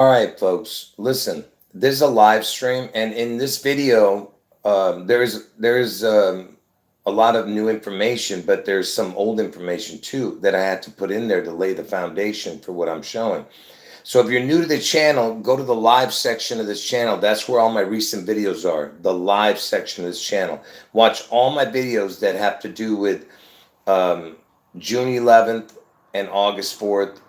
All right, folks, listen. This is a live stream, and in this video, there is a lot of new information, but there's some old information too that I had to put in there to lay the foundation for what I'm showing. So if you're new to the channel, go to the live section of this channel. That's where all my recent videos are. The live section of this channel. Watch all my videos that have to do with um, June 11th and August 4th,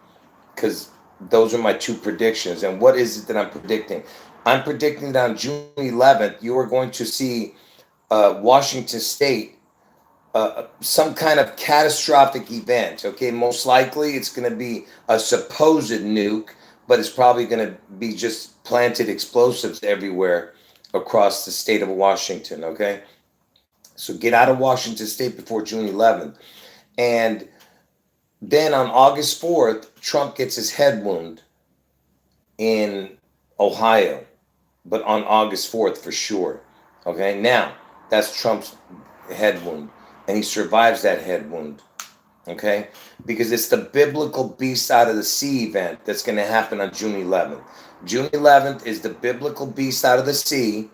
because those are my two predictions. And what is it that I'm predicting? I'm predicting that on June 11th, you are going to see Washington State, some kind of catastrophic event. Okay, most likely it's going to be a supposed nuke, but it's probably going to be just planted explosives everywhere across the state of Washington. Okay, so get out of Washington State before June 11th. And then on August 4th, Trump gets his head wound in Ohio, but on August 4th for sure. Okay, now that's Trump's head wound, and he survives that head wound. Okay, because it's the biblical beast out of the sea event that's going to happen on June 11th. June 11th is the biblical beast out of the sea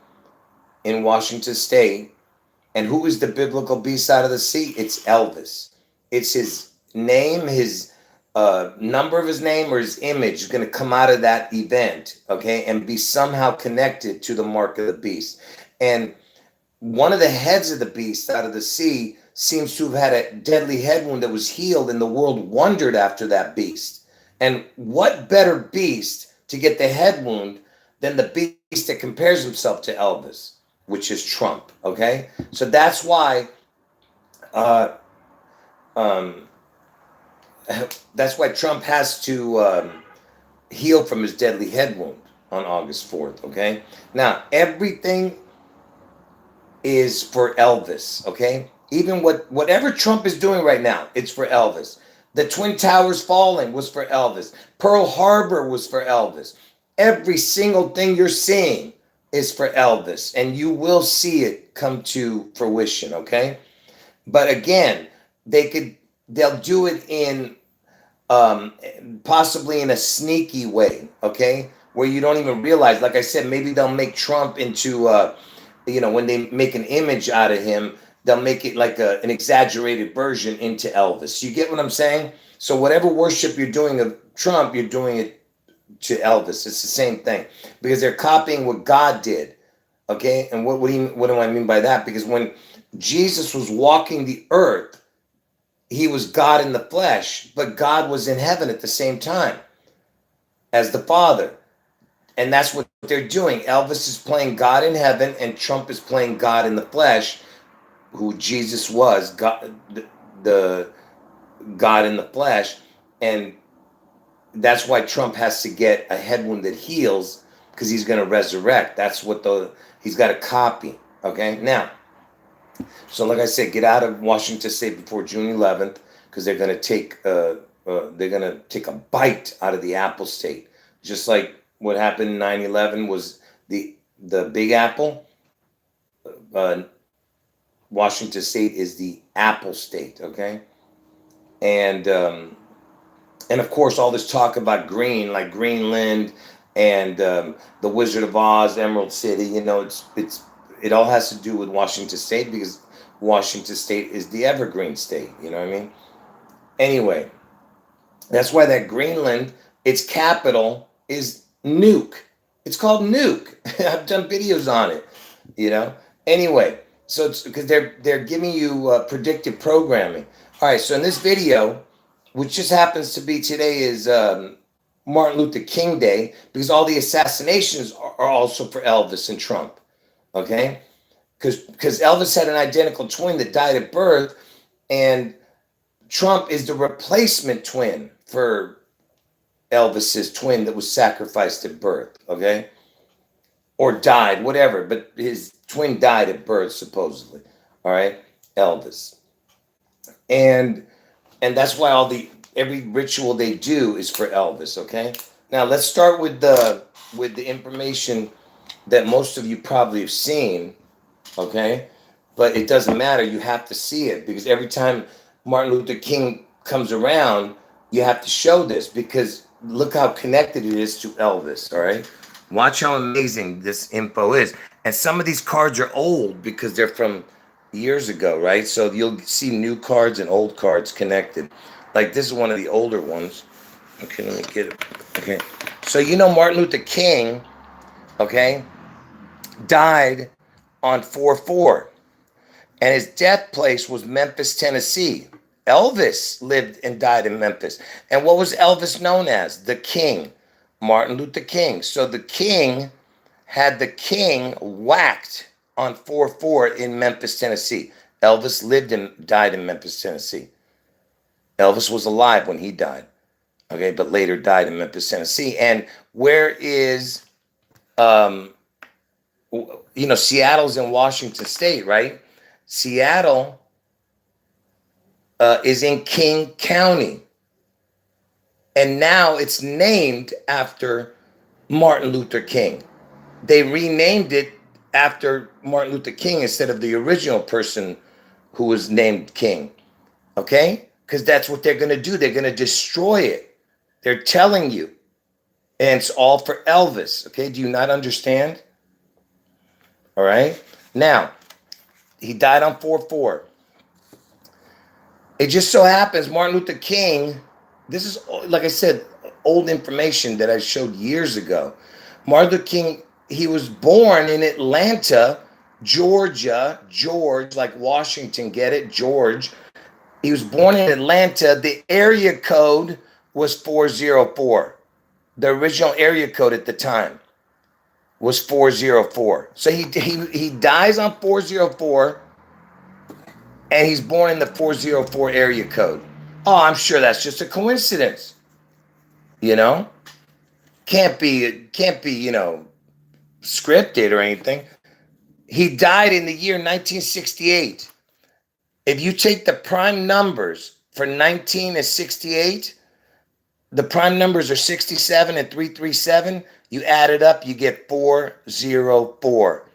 in Washington State. And who is the biblical beast out of the sea? It's Elvis. It's his name, his number of his name, or his image is going to come out of that event, okay, and be somehow connected to the mark of the beast. And one of the heads of the beast out of the sea seems to have had a deadly head wound that was healed, and the world wondered after that beast. And what better beast to get the head wound than the beast that compares himself to Elvis, which is Trump, okay? So that's why uh, um, that's why Trump has to heal from his deadly head wound on August 4th, okay? Now, everything is for Elvis, okay? Even whatever Trump is doing right now, it's for Elvis. The Twin Towers falling was for Elvis. Pearl Harbor was for Elvis. Every single thing you're seeing is for Elvis, and you will see it come to fruition, okay? But again, they'll do it in um, possibly in a sneaky way, okay, where you don't even realize. Like I said, maybe they'll make Trump into, when they make an image out of him, they'll make it like an exaggerated version into Elvis. You get what I'm saying? So whatever worship you're doing of Trump, you're doing it to Elvis. It's the same thing because they're copying what God did. Okay, and what do I mean by that? Because when Jesus was walking the earth, he was God in the flesh, but God was in heaven at the same time as the Father. And that's what they're doing. Elvis is playing God in heaven, and Trump is playing God in the flesh, who Jesus was, God, the God in the flesh. And that's why Trump has to get a head wound that heals, because he's going to resurrect. That's what he's got to copy. Okay, now, so like I said, get out of Washington State before June 11th, because they're going to take a bite out of the Apple State, just like what happened in 9/11 was the Big Apple. Uh, Washington State is the Apple State. Okay, and of course all this talk about green, like Greenland and the Wizard of Oz, Emerald City. It all has to do with Washington State because Washington State is the evergreen state. You know what I mean? Anyway, that's why that Greenland, its capital is Nuke. It's called Nuke. I've done videos on it. You know. Anyway, so it's because they're giving you predictive programming. All right. So in this video, which just happens to be today, is Martin Luther King Day, because all the assassinations are also for Elvis and Trump. Okay, because Elvis had an identical twin that died at birth, and Trump is the replacement twin for Elvis's twin that was sacrificed at birth. Okay, or died, whatever, but his twin died at birth supposedly. All right, Elvis, and that's why every ritual they do is for Elvis. Okay, now let's start with the information that most of you probably have seen. Okay, but it doesn't matter. You have to see it because every time Martin Luther King comes around, you have to show this because look how connected it is to Elvis. All right. Watch how amazing this info is. And some of these cards are old because they're from years ago, right? So you'll see new cards and old cards connected. Like this is one of the older ones. Okay, let me get it. Okay. So you know Martin Luther King, okay, died on 4/4. And his death place was Memphis, Tennessee. Elvis lived and died in Memphis. And what was Elvis known as? The King, Martin Luther King. So the King had the king whacked on 4/4 in Memphis, Tennessee. Elvis lived and died in Memphis, Tennessee. Elvis was alive when he died, okay, but later died in Memphis, Tennessee. And where is, Seattle's in Washington State, right? Seattle is in King County. And now it's named after Martin Luther King. They renamed it after Martin Luther King instead of the original person who was named King. Okay? Because that's what they're going to do. They're going to destroy it. They're telling you. And it's all for Elvis. Okay? Do you not understand? All right? Now, he died on 4/4. It just so happens Martin Luther King, this is, like I said, old information that I showed years ago. Martin Luther King, he was born in Atlanta, Georgia. George, like Washington, get it? George. He was born in Atlanta. The area code was 404. The original area code at the time was 404. So he dies on 404, and he's born in the 404 area code. Oh, I'm sure that's just a coincidence. Can't be, scripted or anything. He died in the year 1968. If you take the prime numbers for 19 and 68, the prime numbers are 67 and 337. You add it up, you get 404.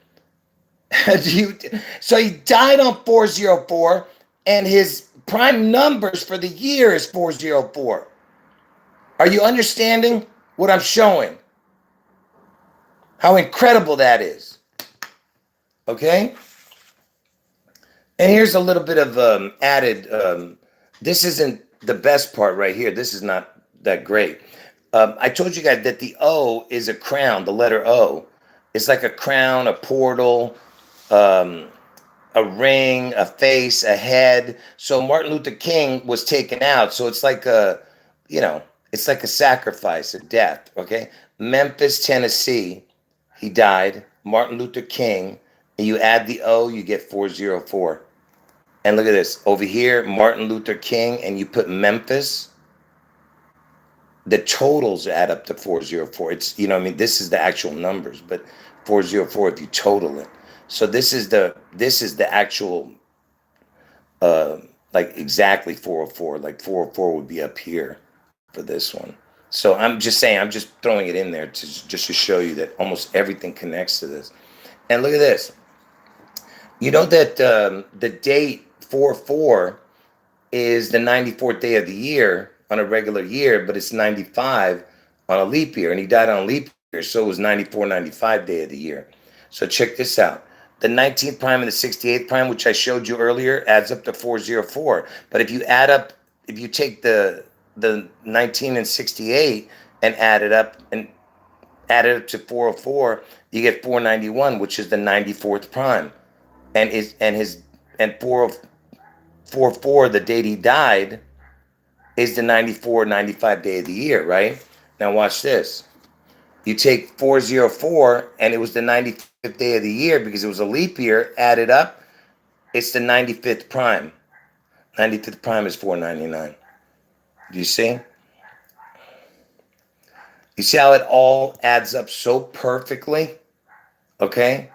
So he died on 404, and his prime numbers for the year is 404. Are you understanding what I'm showing? How incredible that is. Okay? And here's a little bit of added, this isn't the best part right here. This is not that great. I told you guys that the O is a crown, the letter O. It's like a crown, a portal, a ring, a face, a head. So Martin Luther King was taken out. So it's like it's like a sacrifice, a death, okay? Memphis, Tennessee, he died. Martin Luther King, and you add the O, you get 404. And look at this. Over here, Martin Luther King, and you put Memphis, the totals add up to 404. It's, this is the actual numbers, but 404 if you total it. So this is the actual, like exactly 404. Like 404 would be up here for this one. So I'm just saying, I'm just throwing it in there to show you that almost everything connects to this. And look at this. You know that the date 4/4 is the 94th day of the year on a regular year, but it's 95 on a leap year, and he died on a leap year, so it was 94, 95 day of the year. So check this out. The 19th prime and the 68th prime, which I showed you earlier, adds up to 404. But if you take the 19 and 68 and add it up to 404, you get 491, which is the 94th prime. And 444, the date he died, is the 94, 95 day of the year, right? Now watch this. You take 404, and it was the 95th day of the year because it was a leap year, add it up, it's the 95th prime. 95th prime is 499. Do you see? You see how it all adds up so perfectly? Okay?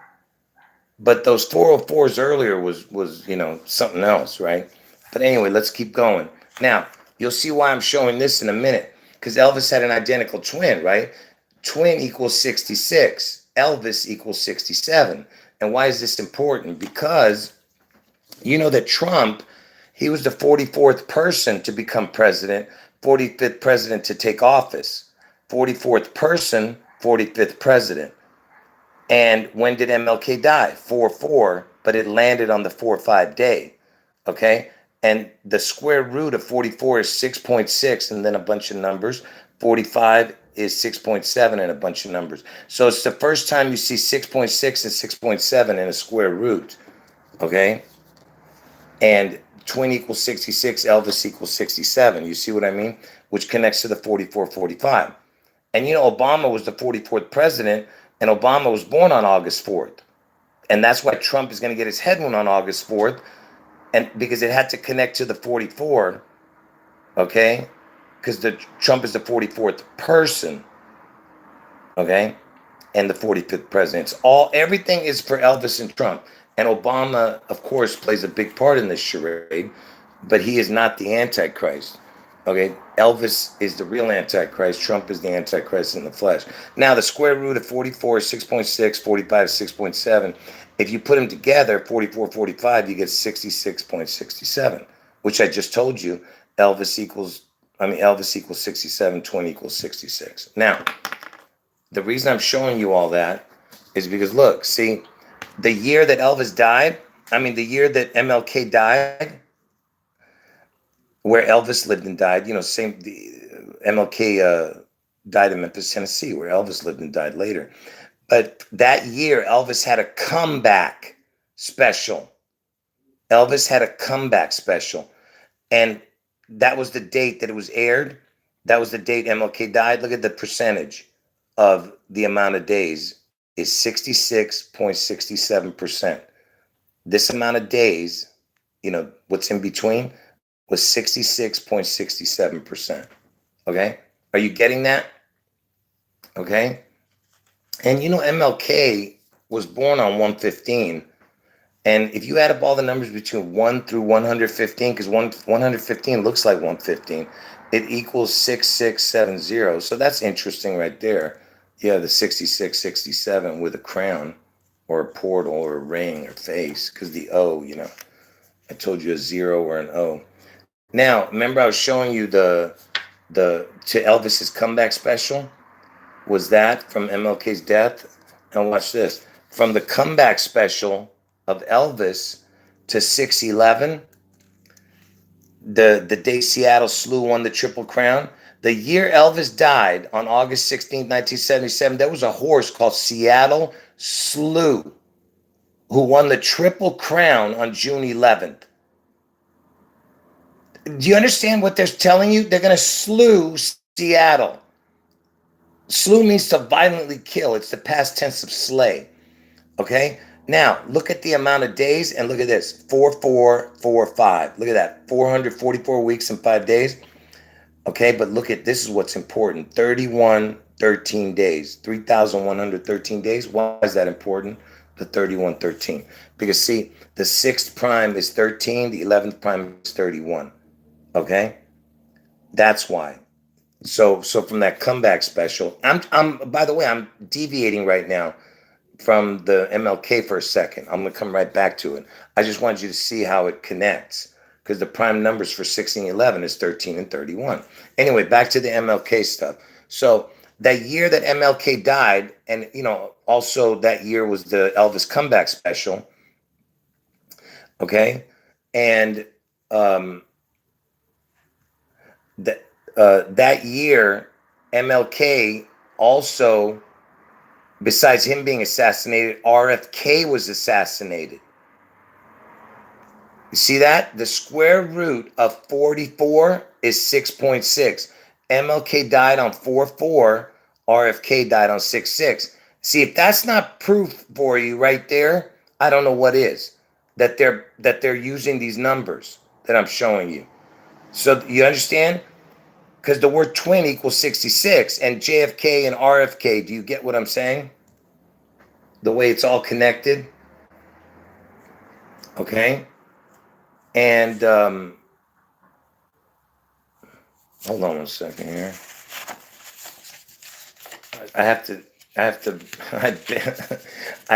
But those 404s earlier was something else, right? But anyway, let's keep going. Now, you'll see why I'm showing this in a minute. Because Elvis had an identical twin, right? Twin equals 66. Elvis equals 67. And why is this important? Because you know that Trump, he was the 44th person to become president, 45th president to take office. 44th person, 45th president. And when did MLK die? 4-4, but it landed on the 4-5 day. Okay. And the square root of 44 is 6.6 and then a bunch of numbers. 45 is 6.7 and a bunch of numbers. So it's the first time you see 6.6 and 6.7 in a square root. Okay. And twin equals 66, Elvis equals 67. You see what I mean? Which connects to the 44-45. And you know, Obama was the 44th president, and Obama was born on August 4th. And that's why Trump is going to get his head wound on August 4th, and because it had to connect to the 44, okay? Because Trump is the 44th person, okay? And the 45th president. Everything is for Elvis and Trump. And Obama, of course, plays a big part in this charade, but he is not the Antichrist. Okay, Elvis is the real Antichrist. Trump is the Antichrist in the flesh. Now, the square root of 44 is 6.6, 45 is 6.7. If you put them together, 44, 45, you get 66.67, which I just told you, Elvis equals 67, 20 equals 66. Now, the reason I'm showing you all that is because, look, see, the year that Elvis died, the year that MLK died, where Elvis lived and died, MLK died in Memphis, Tennessee, where Elvis lived and died later. But that year, Elvis had a comeback special. Elvis had a comeback special. And that was the date that it was aired. That was the date MLK died. Look at the percentage of the amount of days is 66.67%. This amount of days, what's in between, was 66.67%. Okay? Are you getting that? Okay? And MLK was born on 115. And if you add up all the numbers between 1 through 115, because 115 looks like 115, it equals 6670. So that's interesting right there. You have the 6667 with a crown or a portal or a ring or face, because the O, I told you a 0 or an O. Now, remember I was showing you the to Elvis's comeback special? Was that from MLK's death? And watch this. From the comeback special of Elvis to 6/11, the day Seattle Slew won the Triple Crown, the year Elvis died on August 16th, 1977, there was a horse called Seattle Slew who won the Triple Crown on June 11th. Do you understand what they're telling you? They're going to slew Seattle. Slew means to violently kill. It's the past tense of slay. Okay? Now, look at the amount of days and look at this. 4-4-4-5. Look at that. 444 weeks and 5 days. Okay, but look at this is what's important. 3113 days. 3,113 days. Why is that important? The 3113. Because see, the 6th prime is 13, the 11th prime is 31. Okay? That's why. So from that comeback special, I'm by the way, I'm deviating right now from the MLK for a second. I'm going to come right back to it. I just wanted you to see how it connects, because the prime numbers for 16 and 11 is 13 and 31. Anyway, back to the MLK stuff. So that year that MLK died, and also that year was the Elvis comeback special. Okay? And that year, MLK also, besides him being assassinated, RFK was assassinated. You see that? The square root of 44 is 6.6. MLK died on 4-4. RFK died on 6-6. See, if that's not proof for you right there, I don't know what is. That they're using these numbers that I'm showing you. So you understand? Because the word twin equals 66, and JFK and RFK, do you get what I'm saying? The way it's all connected? Okay? And hold on one second here. I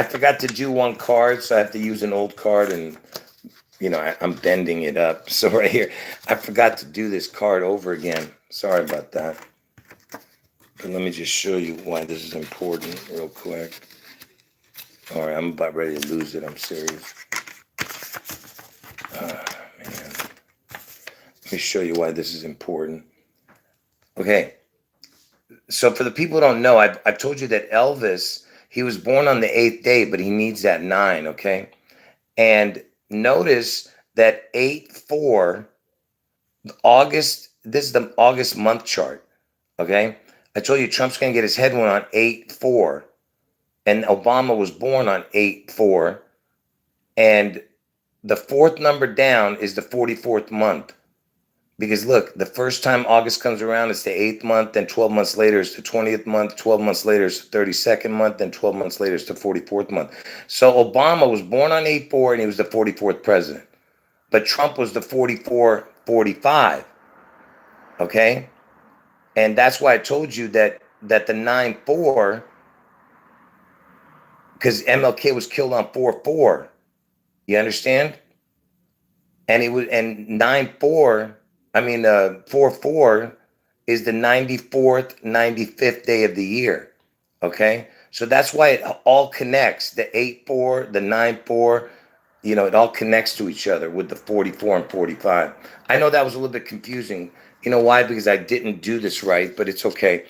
forgot to do one card, so I have to use an old card, and I'm bending it up. So right here, I forgot to do this card over again. Sorry about that. But let me just show you why this is important real quick. All right, I'm about ready to lose it. I'm serious. Man. Let me show you why this is important. Okay. So for the people who don't know, I've told you that Elvis, he was born on the 8th day, but he needs that 9, okay? And notice that 8-4, August, this is the August month chart, okay? I told you Trump's going to get his head one on 8-4, and Obama was born on 8-4, and the fourth number down is the 44th month. Because look, the first time August comes around, it's the 8th month, then 12 months later, it's the 20th month, 12 months later, it's the 32nd month, then 12 months later, it's the 44th month. So Obama was born on 8-4 and he was the 44th president. But Trump was the 44-45. Okay? And that's why I told you that the 9-4, because MLK was killed on 4-4. You understand? And it was, and 9-4, 4-4 is the 94th, 95th day of the year. Okay. So that's why it all connects. The 8-4, the 9-4, it all connects to each other with the 44 and 45. I know that was a little bit confusing. You know why? Because I didn't do this right, but it's okay.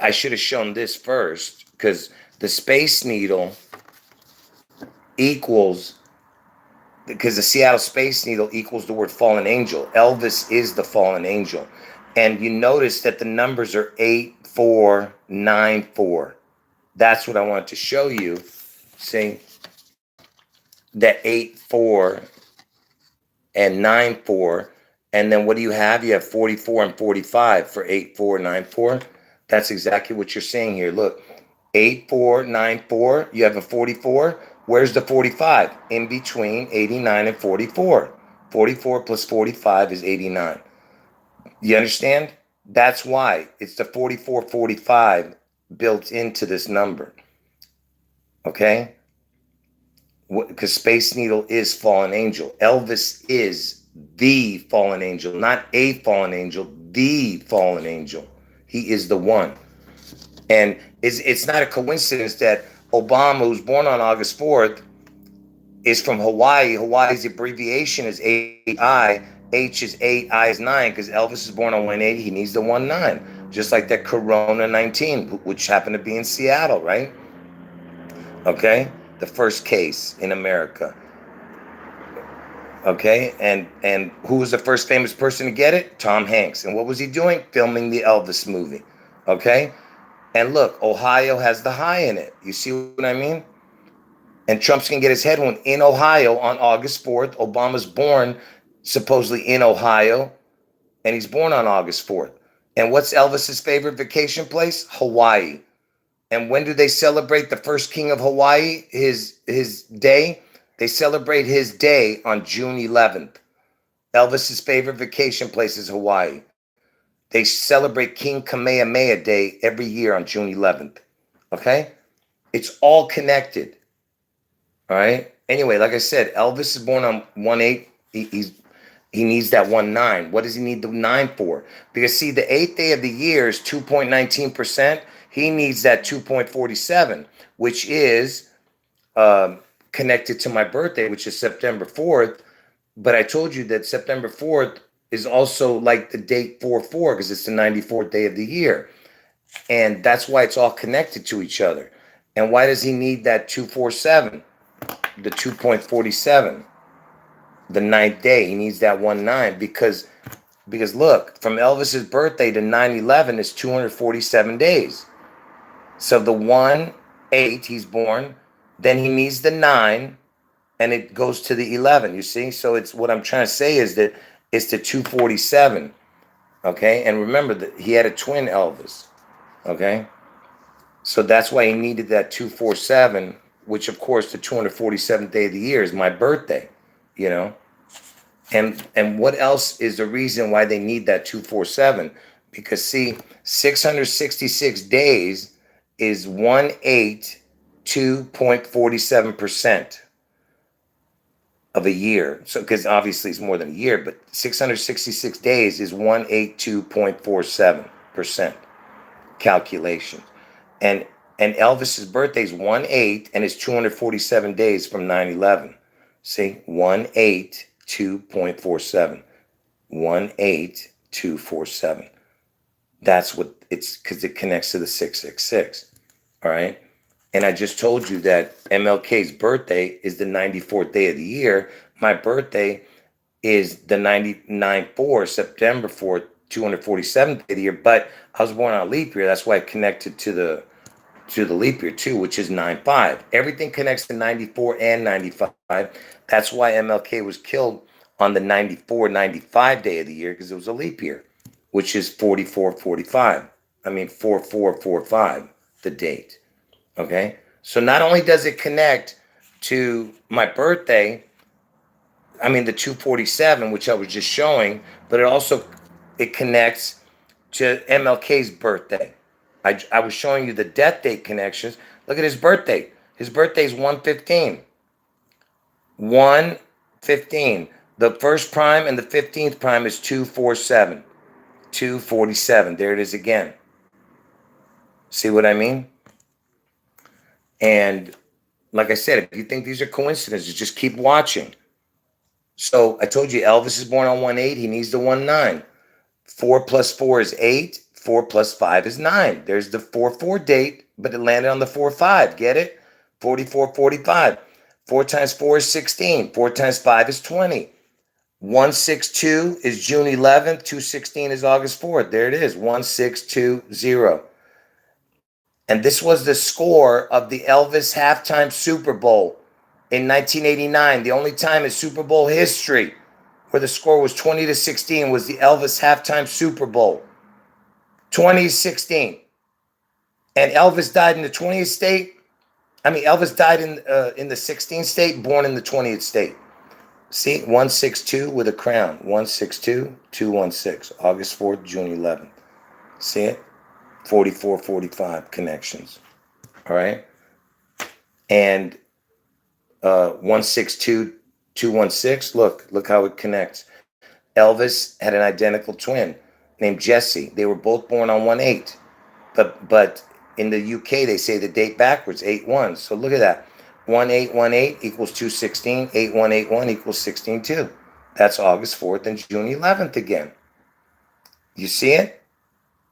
I should have shown this first, because the Space Needle equals, because the Seattle Space Needle equals the word fallen angel. Elvis is the fallen angel. And you notice that the numbers are 8-4-9-4. That's what I wanted to show you. See, that 8-4 and 9-4. And then what do you have? You have 44 and 45 for 8-4-9-4. That's exactly what you're saying here. Look, 8-4-9-4. You have a 44. Where's the 45? In between 89 and 44. 44 plus 45 is 89. You understand? That's why it's the 44-45 built into this number. Okay? Because Space Needle is fallen angel. Elvis is the fallen angel, not a fallen angel, the fallen angel. He is the one. And it's not a coincidence that Obama, who's born on August 4th, is from Hawaii. Hawaii's abbreviation is 8I. H is 8, I is 9, because Elvis is born on 180. He needs the 19. Just like that Corona 19, which happened to be in Seattle, right? Okay? The first case in America. Okay? And who was the first famous person to get it? Tom Hanks. And what was he doing? Filming the Elvis movie. Okay? And look, Ohio has the high in it. You see what I mean? And Trump's going to get his head one in Ohio on August 4th. Obama's born supposedly in Ohio, and he's born on August 4th. And what's Elvis's favorite vacation place? Hawaii. And when do they celebrate the first king of Hawaii, his day? They celebrate his day on June 11th. Elvis's favorite vacation place is Hawaii. They celebrate King Kamehameha Day every year on June 11th. Okay? It's all connected. All right? Anyway, like I said, Elvis is born on 1-8. He needs that 19. What does he need the 9 for? Because see, the 8th day of the year is 2.19%. He needs that 2.47, which is connected to my birthday, which is September 4th. But I told you that September 4th is also like the date 4-4, because it's the 94th day of the year. And that's why it's all connected to each other. And why does he need that 247, the 2.47? The 9th day, he needs that 19, because look, from Elvis's birthday to 9/11 is 247 days. So the 1-8, he's born, then he needs the 9, and it goes to the 11. You see? So it's, what I'm trying to say is that it's the 247. Okay, and remember that he had a twin Elvis. Okay, so that's why he needed that 247, which of course the 247th day of the year is my birthday. And what else is the reason why they need that 247? Because see, 666 days is 182.47% of a year. So, because obviously it's more than a year, but 666 days is 182.47%. calculations. And Elvis's birthday is 1/8 and it's 247 days from 9/11. See, 182.47. 18247. That's what it's, because it connects to the 666. All right. And I just told you that MLK's birthday is the 94th day of the year. My birthday is the 99/4, September 4th, 247th day of the year. But I was born on a leap year. That's why I connected to the leap year too, which is 9/5. Everything connects to 94 and 95. That's why MLK was killed on the 94-95 day of the year, because it was a leap year, which is 44-45. I mean 4445, the date. Okay, so not only does it connect to my birthday, I mean the 247, which I was just showing, but it connects to MLK's birthday. I was showing you the death date connections. Look at his birthday. His birthday is 115. 115. The first prime and the 15th prime is 247. 247. There it is again. See what I mean? And like I said, if you think these are coincidences, just keep watching. So I told you Elvis is born on 1/8. He needs the 1/9. 4 plus 4 is 8. 4 plus 5 is 9. There's the 4/4 date, but it landed on the 4/5. Get it? 44-45. 4 times 4 is 16. 4 times 5 is 20. 162 is June 11th. 216 is August 4th. There it is. 1620. And this was the score of the Elvis halftime Super Bowl in 1989. The only time in Super Bowl history where the score was 20-16 was the Elvis halftime Super Bowl. 2016. And Elvis died in the 20th state. I mean, Elvis died in the 16th state, born in the 20th state. See, 162 with a crown. 162, 216. August 4th, June 11th. See it? 44-45 connections. All right. And 162, 216. Look how it connects. Elvis had an identical twin named Jesse. They were both born on 1/8. But in the UK, they say the date backwards, 8-1. So look at that. 1818 equals 216. 8181 equals 16-2. That's August 4th and June 11th again. You see it?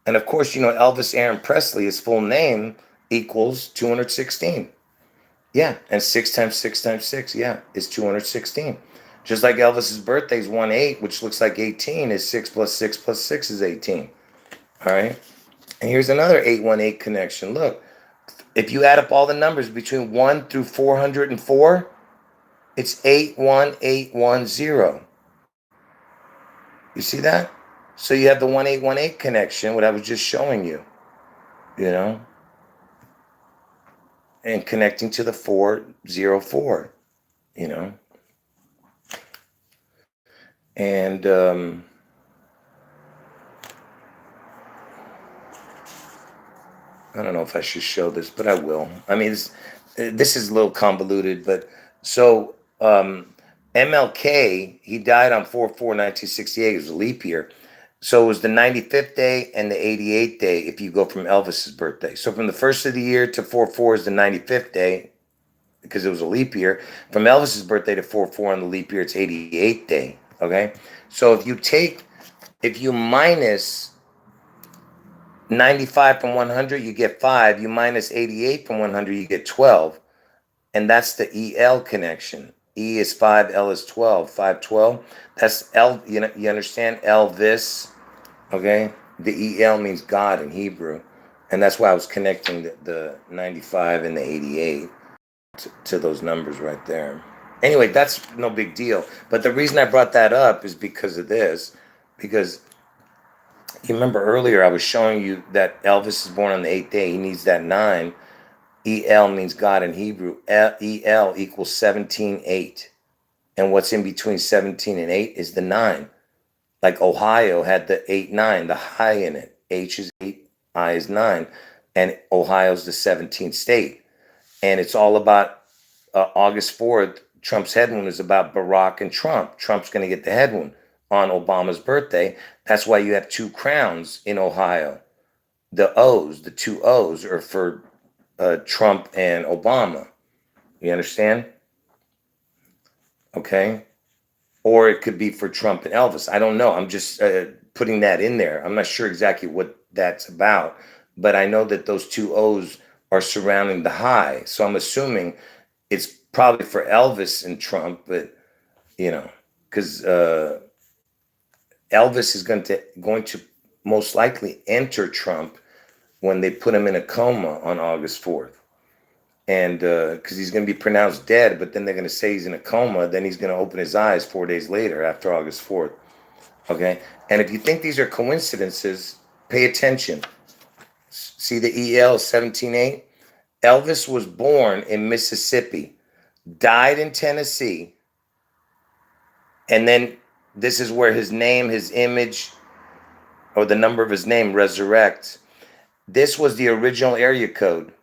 And of course, you know, Elvis Aaron Presley, his full name equals 216. Yeah. And 6 times 6 times 6, yeah, is 216. Just like Elvis's birthday is 1/8, which looks like 18, is 6 plus 6 plus 6 is 18. All right. And here's another 818 connection. Look, if you add up all the numbers between 1 through 404, it's 81810. You see that? So you have the 1818 connection, what I was just showing you, you know, and connecting to the 404, you know. And I don't know if I should show this, but I will. I mean, this is a little convoluted, but so MLK, he died on 4/4/1968. It was a leap year. So it was the 95th day and the 88th day if you go from Elvis's birthday. So from the first of the year to 4/4 is the 95th day because it was a leap year. From Elvis's birthday to 4/4 on the leap year, it's 88th day. Okay. So if you minus 95 from 100, you get 5. You minus 88 from 100, you get 12. And that's the EL connection. E is 5, L is 12. 512. That's L, you know, you understand? Elvis. Okay? The EL means God in Hebrew. And that's why I was connecting the 95 and the 88 to those numbers right there. Anyway, that's no big deal. But the reason I brought that up is because of this. Because you remember earlier I was showing you that Elvis is born on the 8th day. He needs that 9. EL means God in Hebrew. EL equals 17:8. And what's in between 17 and 8 is the 9. Like Ohio had the 8-9, the high in it. H is 8, I is 9. And Ohio's the 17th state. And it's all about August 4th. Trump's head wound is about Barack and Trump. Trump's going to get the head wound on Obama's birthday. That's why you have 2 crowns in Ohio. The O's, the two O's, are for Trump and Obama. You understand? Okay. Or it could be for Trump and Elvis. I don't know. I'm just putting that in there. I'm not sure exactly what that's about, but I know that those two O's are surrounding the high. So I'm assuming it's probably for Elvis and Trump, but you know, because Elvis is going to most likely enter Trump when they put him in a coma on August 4th. And because he's going to be pronounced dead, but then they're going to say he's in a coma, then he's going to open his eyes 4 days later after August 4th. Okay. And if you think these are coincidences, pay attention. See the EL 178? Elvis was born in Mississippi, died in Tennessee, and then this is where his name, his image, or the number of his name resurrects. This was the original area code.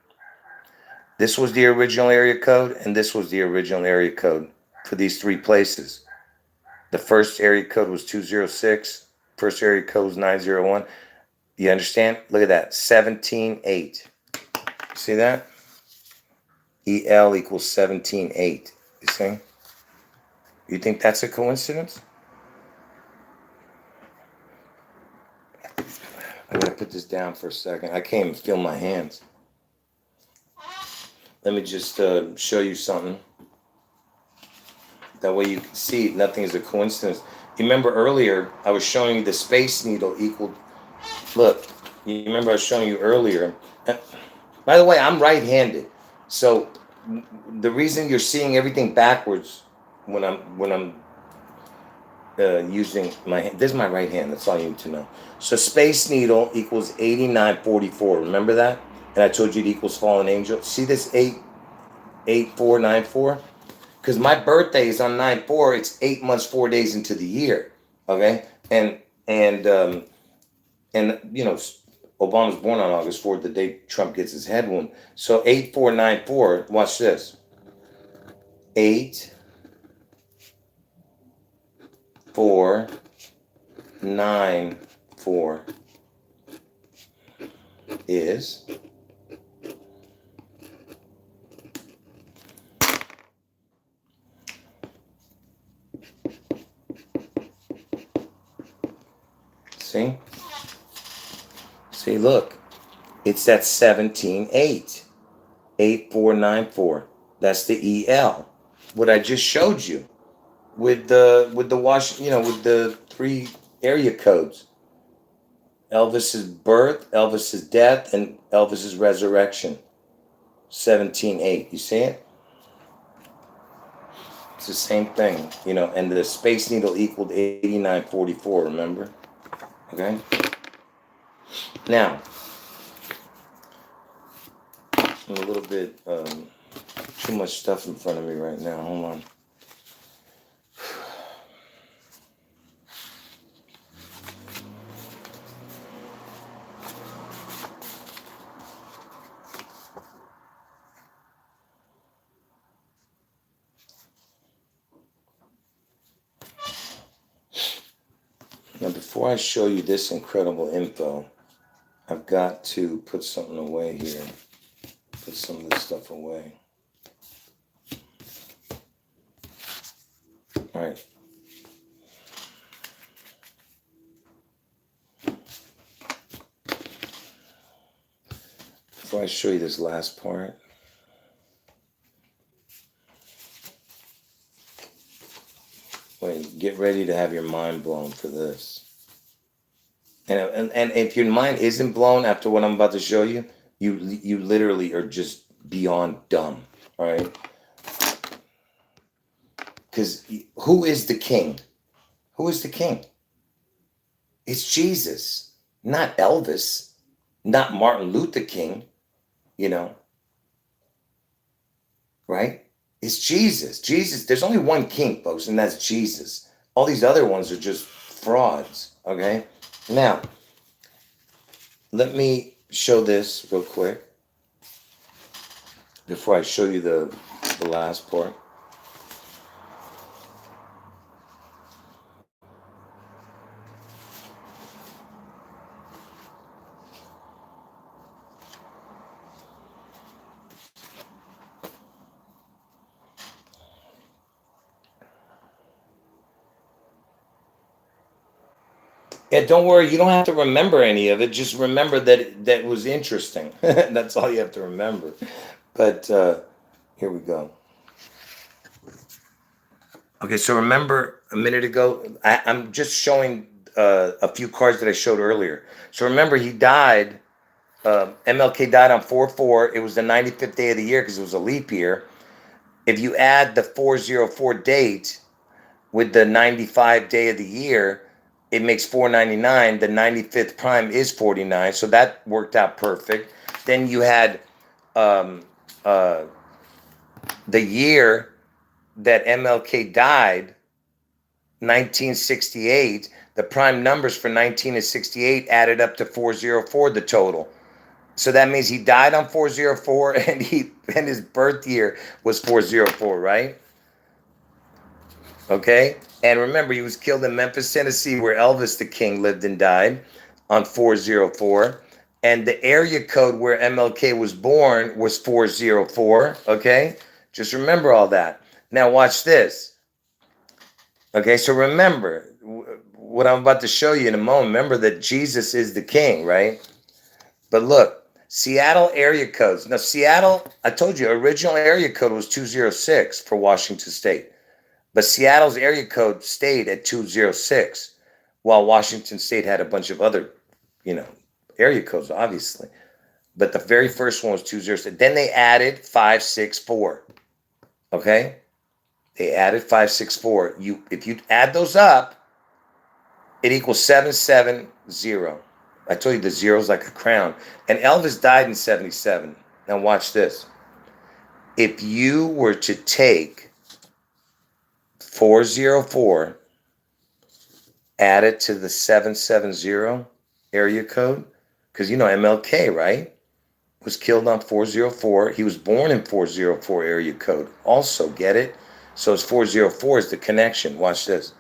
This was the original area code, and this was the original area code for these three places. The first area code was 206. First area code was 901. You understand? Look at that. 17.8. See that? EL equals 17.8. You see? You think that's a coincidence? I'm going to put this down for a second. I can't even feel my hands. Let me just show you something. That way you can see nothing is a coincidence. You remember earlier I was showing you the Space Needle equaled. Look, you remember I was showing you earlier. By the way, I'm right-handed, so the reason you're seeing everything backwards when I'm using my hand. This is my right hand. That's all you need to know. So Space Needle equals 8944. Remember that? And I told you it equals fallen angel. See this 88494? Because my birthday is on 9/4. It's 8 months, 4 days into the year. Okay, and you know, Obama's born on August 4th, the day Trump gets his head wound. So 8494. Watch this. 8494 is see? See, look. It's that 17.8. 8494. That's the EL. What I just showed you with the with the three area codes. Elvis's birth, Elvis's death, and Elvis's resurrection. 17.8. You see it? It's the same thing, and the Space Needle equaled 8944, remember? Okay? Now, I'm a little bit too much stuff in front of me right now. Hold on. Now, before I show you this incredible info, I've got to put something away here. Put some of this stuff away. All right. Before I show you this last part, wait, get ready to have your mind blown for this. And if your mind isn't blown after what I'm about to show you, you literally are just beyond dumb. All right. Because who is the king? Who is the king? It's Jesus, not Elvis, not Martin Luther King, right? It's Jesus. Jesus, there's only one king, folks, and that's Jesus. All these other ones are just frauds, okay? Now, let me show this real quick before I show you the last part. Yeah, don't worry. You don't have to remember any of it. Just remember that was interesting. That's all you have to remember. But here we go. Okay, so remember a minute ago, I'm just showing a few cards that I showed earlier. So remember, he died. MLK died on 4/4. It was the 95th day of the year because it was a leap year. If you add the 404 date with the 95 day of the year, it makes 499. The 95th prime is 49, so that worked out perfect. Then you had um, uh, the year that MLK died, 1968. The prime numbers for 19 and 68 added up to 404, the total. So that means he died on 404 and his birth year was 404, right? Okay. And remember, he was killed in Memphis, Tennessee, where Elvis the King lived and died on 404. And the area code where MLK was born was 404. Okay. Just remember all that. Now, watch this. Okay. So remember what I'm about to show you in a moment. Remember that Jesus is the King, right? But look, Seattle area codes. Now, Seattle, I told you, original area code was 206 for Washington State. But Seattle's area code stayed at 206, while Washington State had a bunch of other, area codes, obviously. But the very first one was 206. Then they added 564. Okay? They added 564. If you add those up, it equals 770. I told you the zero is like a crown. And Elvis died in 77. Now watch this. If you were to take 404, add it to the 770 area code, because MLK, right, was killed on 404. He was born in 404 area code. Also, get it? So it's 404 is the connection. Watch this.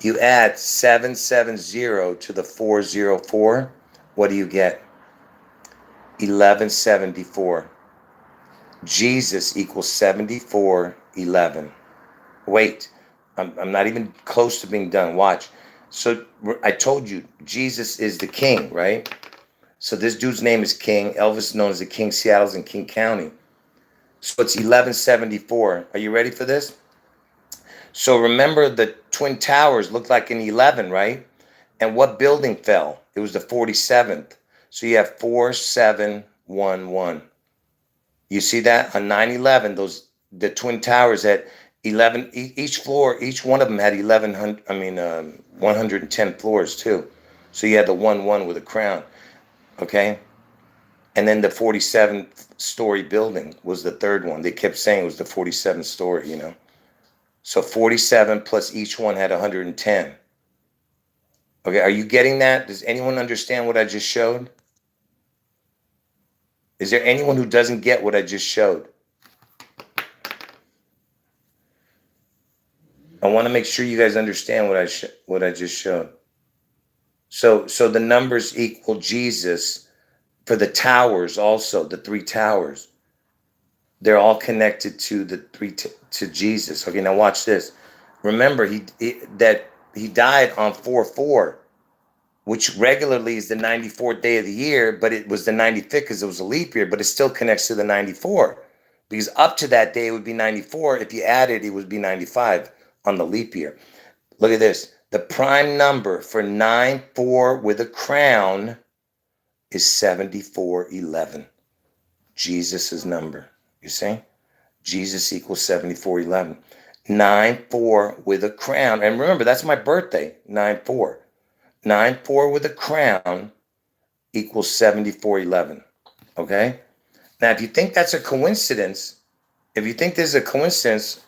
You add 770 to the 404. What do you get? 1174. Jesus equals 7411. Wait, I'm not even close to being done. Watch. So I told you, Jesus is the King, right? So this dude's name is King. Elvis is known as the King. Seattle's in King County. So it's 1174. Are you ready for this? So remember, the Twin Towers looked like an 11, right? And what building fell? It was the 47th. So you have 4711. You see that on 9/11, the Twin Towers had 11, each floor, each one of them had 110 floors too. So you had the 1-1 with a crown. Okay. And then the 47-story building was the third one. They kept saying it was the 47th story, So 47 plus each one had 110. Okay, are you getting that? Does anyone understand what I just showed? Is there anyone who doesn't get what I just showed? I want to make sure you guys understand what I just showed. So the numbers equal Jesus for the towers also, the three towers. They're all connected to to Jesus. Okay, now watch this. Remember that he died on 4/4, which regularly is the 94th day of the year, but it was the 95th because it was a leap year, but it still connects to the 94. Because up to that day it would be 94. If you added, it would be 95 on the leap year. Look at this. The prime number for 9/4 with a crown is 7411. Jesus' number. You see? Jesus equals 7411. 9/4 with a crown. And remember, that's my birthday, 9/4. 9/4 with a crown equals 7411. Okay? Now, if you think that's a coincidence, if you think this is a coincidence,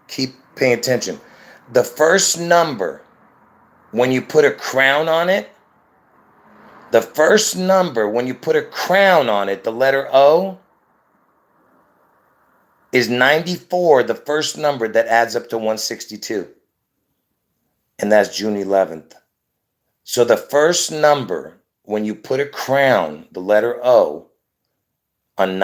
keep paying attention. The first number, when you put a crown on it, the first number, when you put a crown on it, the letter O, is 94, the first number that adds up to 162. And that's June 11th. So the first number, when you put a crown, the letter O, on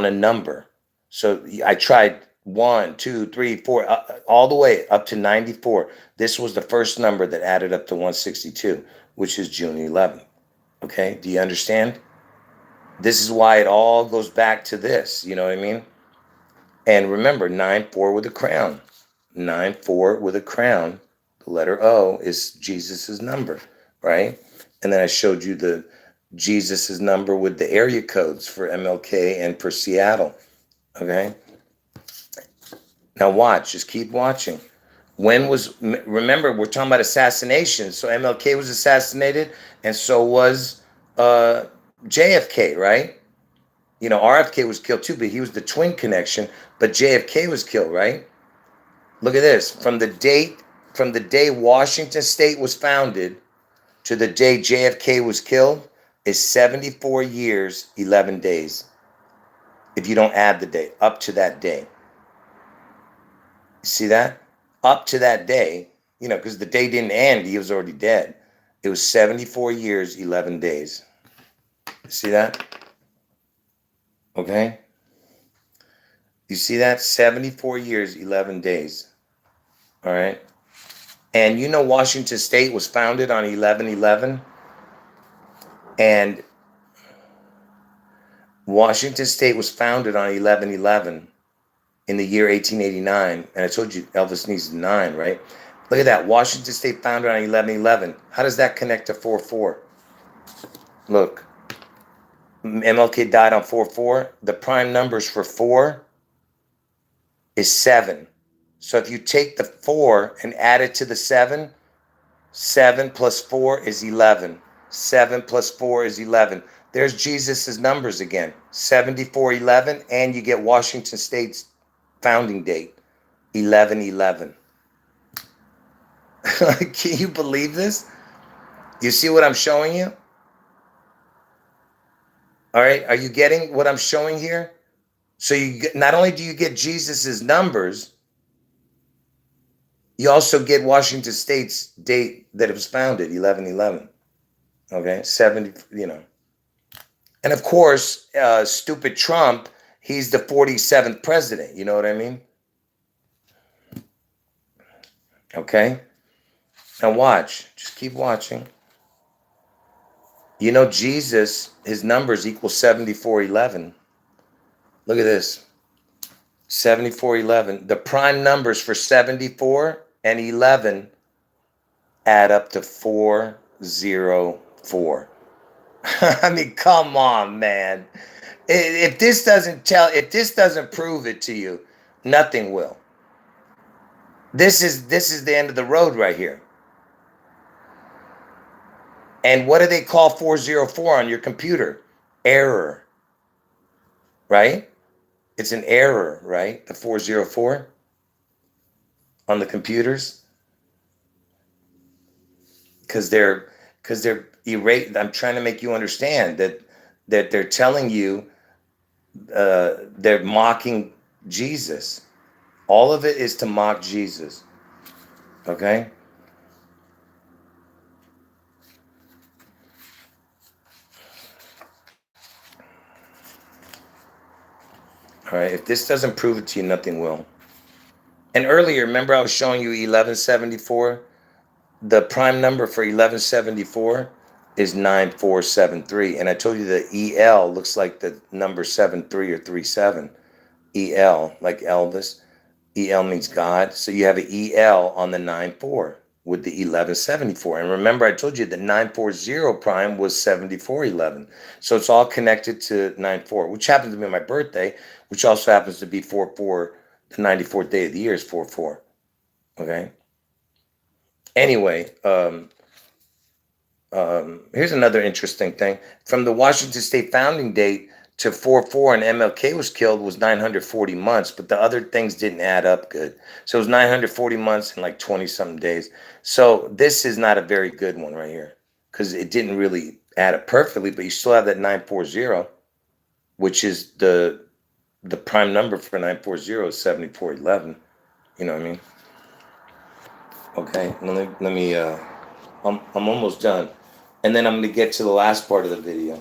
a number. So I tried 1, 2, 3, 4, all the way up to 94. This was the first number that added up to 162, which is June 11th. Okay, do you understand? This is why it all goes back to this, you know what I mean? And remember, 9-4 with a crown. 9-4 with a crown. The letter O is Jesus's number, right? And then I showed you the Jesus's number with the area codes for MLK and for Seattle. Okay. Now watch, just keep watching. Remember, we're talking about assassination. So MLK was assassinated, and so was JFK, right? You know, RFK was killed too, but he was the twin connection. But JFK was killed, right? Look at this. From the day Washington State was founded to the day JFK was killed is 74 years, 11 days. If you don't add the day, up to that day. See that? Up to that day, you know, because the day didn't end, he was already dead. It was 74 years, 11 days. See that? Okay? You see that? 74 years, 11 days. All right? And you know Washington State was founded on 11/11? And Washington State was founded on 11/11 in the year 1889. And I told you Elvis needs 9, right? Look at that. Washington State founded on 11/11. How does that connect to 4/4? Look. MLK died on 4/4. The prime numbers for 4 is 7. So if you take the 4 and add it to the 7, 7 plus 4 is 11. 7 plus 4 is 11. There's Jesus's numbers again. 74/11, and you get Washington State's founding date, 11/11. Can you believe this? You see what I'm showing you? All right, are you getting what I'm showing here? So you get, not only do you get Jesus's numbers, you also get Washington State's date that it was founded, 11/11. Okay, 70, you know. And of course, stupid Trump, he's the 47th president. You know what I mean? Okay. Now watch. Just keep watching. You know, Jesus, his numbers equal 74/11. Look at this. 74/11. The prime numbers for 74 and 11 add up to 404. I mean, come on, man. If this doesn't prove it to you, nothing will. This is the end of the road right here. And what do they call 404 on your computer? Error. Right? It's an error, right? The 404 on the computers. Because they're I'm trying to make you understand that they're telling you they're mocking Jesus. All of it is to mock Jesus. Okay? All right, if this doesn't prove it to you, nothing will. And earlier, remember I was showing you 1174? The prime number for 1174 is 9473. And I told you the EL looks like the number 73 or 37. EL, like Elvis. EL means God. So you have an EL on the 94 with the 1174. And remember, I told you the 940 prime was 7411. So it's all connected to 94, which happens to be my birthday, which also happens to be 44. The 94th day of the year is 44. Okay. Anyway, here's another interesting thing. From the Washington State founding date to 4/4 and MLK was killed was 940 months, but the other things didn't add up good. So it was 940 months and like 20 something days. So this is not a very good one right here because it didn't really add up perfectly, but you still have that 940, which is the prime number for 940 is 7411. You know what I mean? Okay, let me I'm almost done. And then I'm going to get to the last part of the video.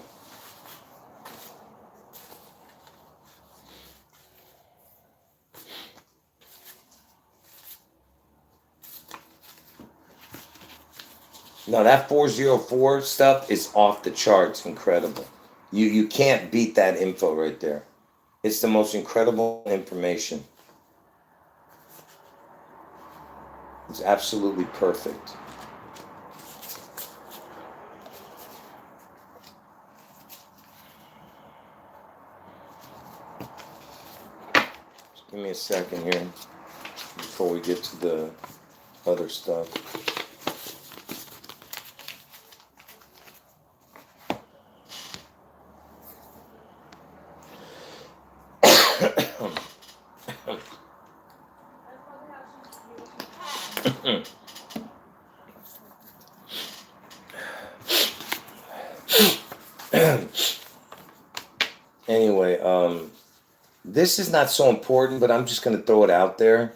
No, that 404 stuff is off the charts. Incredible. You can't beat that info right there. It's the most incredible information. It's absolutely perfect. Just give me a second here before we get to the other stuff. Anyway, this is not so important, but I'm just going to throw it out there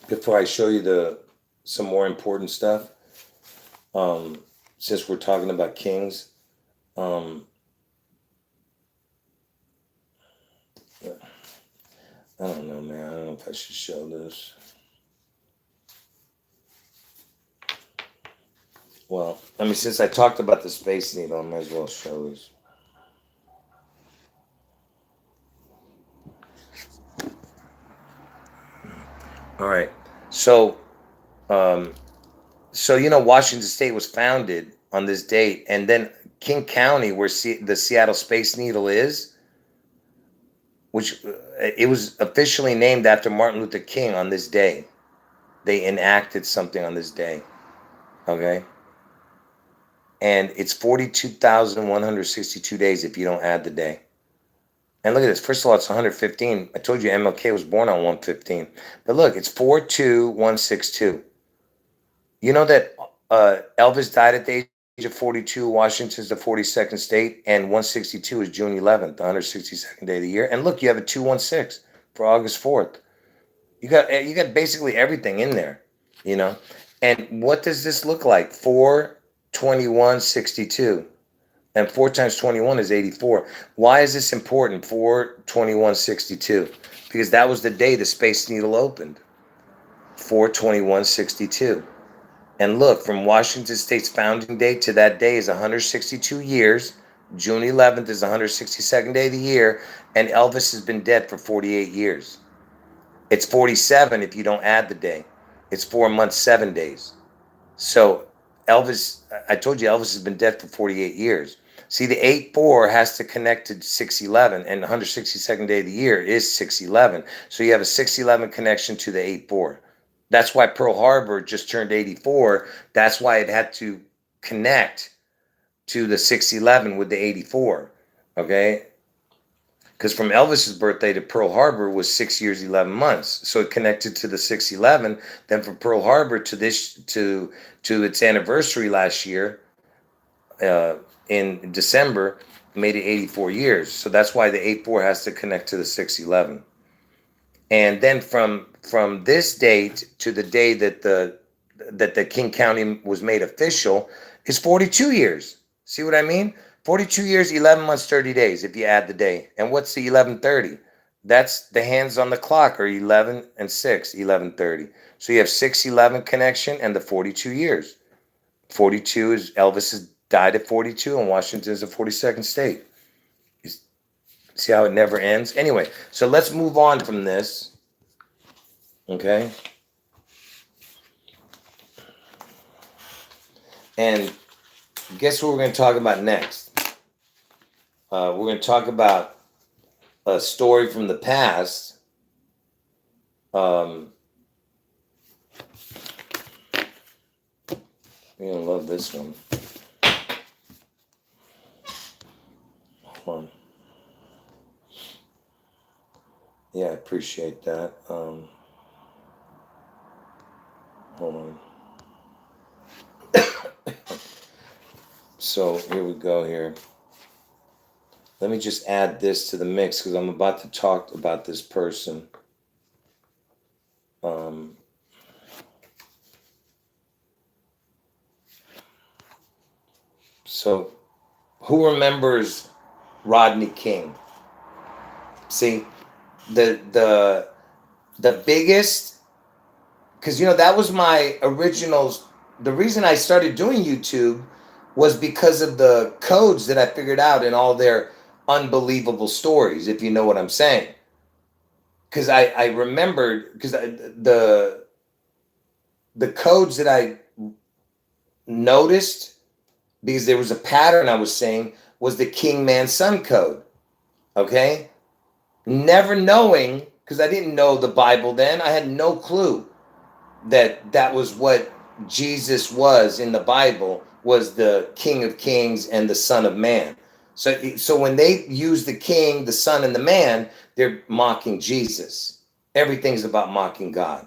before I show you some more important stuff. Since we're talking about kings, I don't know, man. I don't know if I should show this. Well, I mean, since I talked about the Space Needle, I might as well show this. All right. So, Washington State was founded on this date, and then King County, where the Seattle Space Needle is, which it was officially named after Martin Luther King on this day. They enacted something on this day. Okay. And it's 42,162 days if you don't add the day. And look at this. First of all, it's 115. I told you MLK was born on 115. But look, it's 42162. You know that Elvis died at the age of 42. Washington's the 42nd state. And 162 is June 11th, the 162nd day of the year. And look, you have a 216 for August 4th. You got basically everything in there, And what does this look like? 42162. And 4 times 21 is 84. Why is this important? 42162. Because that was the day the Space Needle opened. 42162. And look, from Washington State's founding date to that day is 162 years. June 11th is the 162nd day of the year. And Elvis has been dead for 48 years. It's 47 if you don't add the day. It's 4 months, 7 days. So Elvis, I told you Elvis has been dead for 48 years. See, the 8-4 has to connect to 611, and the 162nd day of the year is 611. So you have a 611 connection to the 8-4. That's why Pearl Harbor just turned 84. That's why it had to connect to the 611 with the 84. Okay? Because from Elvis's birthday to Pearl Harbor was 6 years, 11 months. So it connected to the 611. Then from Pearl Harbor to its anniversary last year, in December, made it 84 years. So that's why the 8-4 has to connect to the 611. And then from this date to the day that the King County was made official is 42 years. See what I mean? 42 years, 11 months, 30 days if you add the day. And what's the 1130? That's the hands on the clock are 11 and 6, 1130. So you have 611 connection and the 42 years. 42 is Elvis has died at 42 and Washington is the 42nd state. See how it never ends? Anyway, so let's move on from this. Okay? And guess what we're going to talk about next? We're going to talk about a story from the past. You're going to love this one. Hold on. Yeah, I appreciate that. Hold on. So here we go here. Let me just add this to the mix because I'm about to talk about this person. So who remembers Rodney King? See, the biggest, because that was my original the reason I started doing YouTube was because of the codes that I figured out in all their unbelievable stories, if you know what I'm saying. Because I remembered, because the codes that I noticed, because there was a pattern I was saying, was the king man son code. Okay? Never knowing, because I didn't know the Bible then, I had no clue that that was what Jesus was in the Bible, was the King of Kings and the Son of Man. So when they use the king, the son, and the man, they're mocking Jesus. Everything's about mocking God.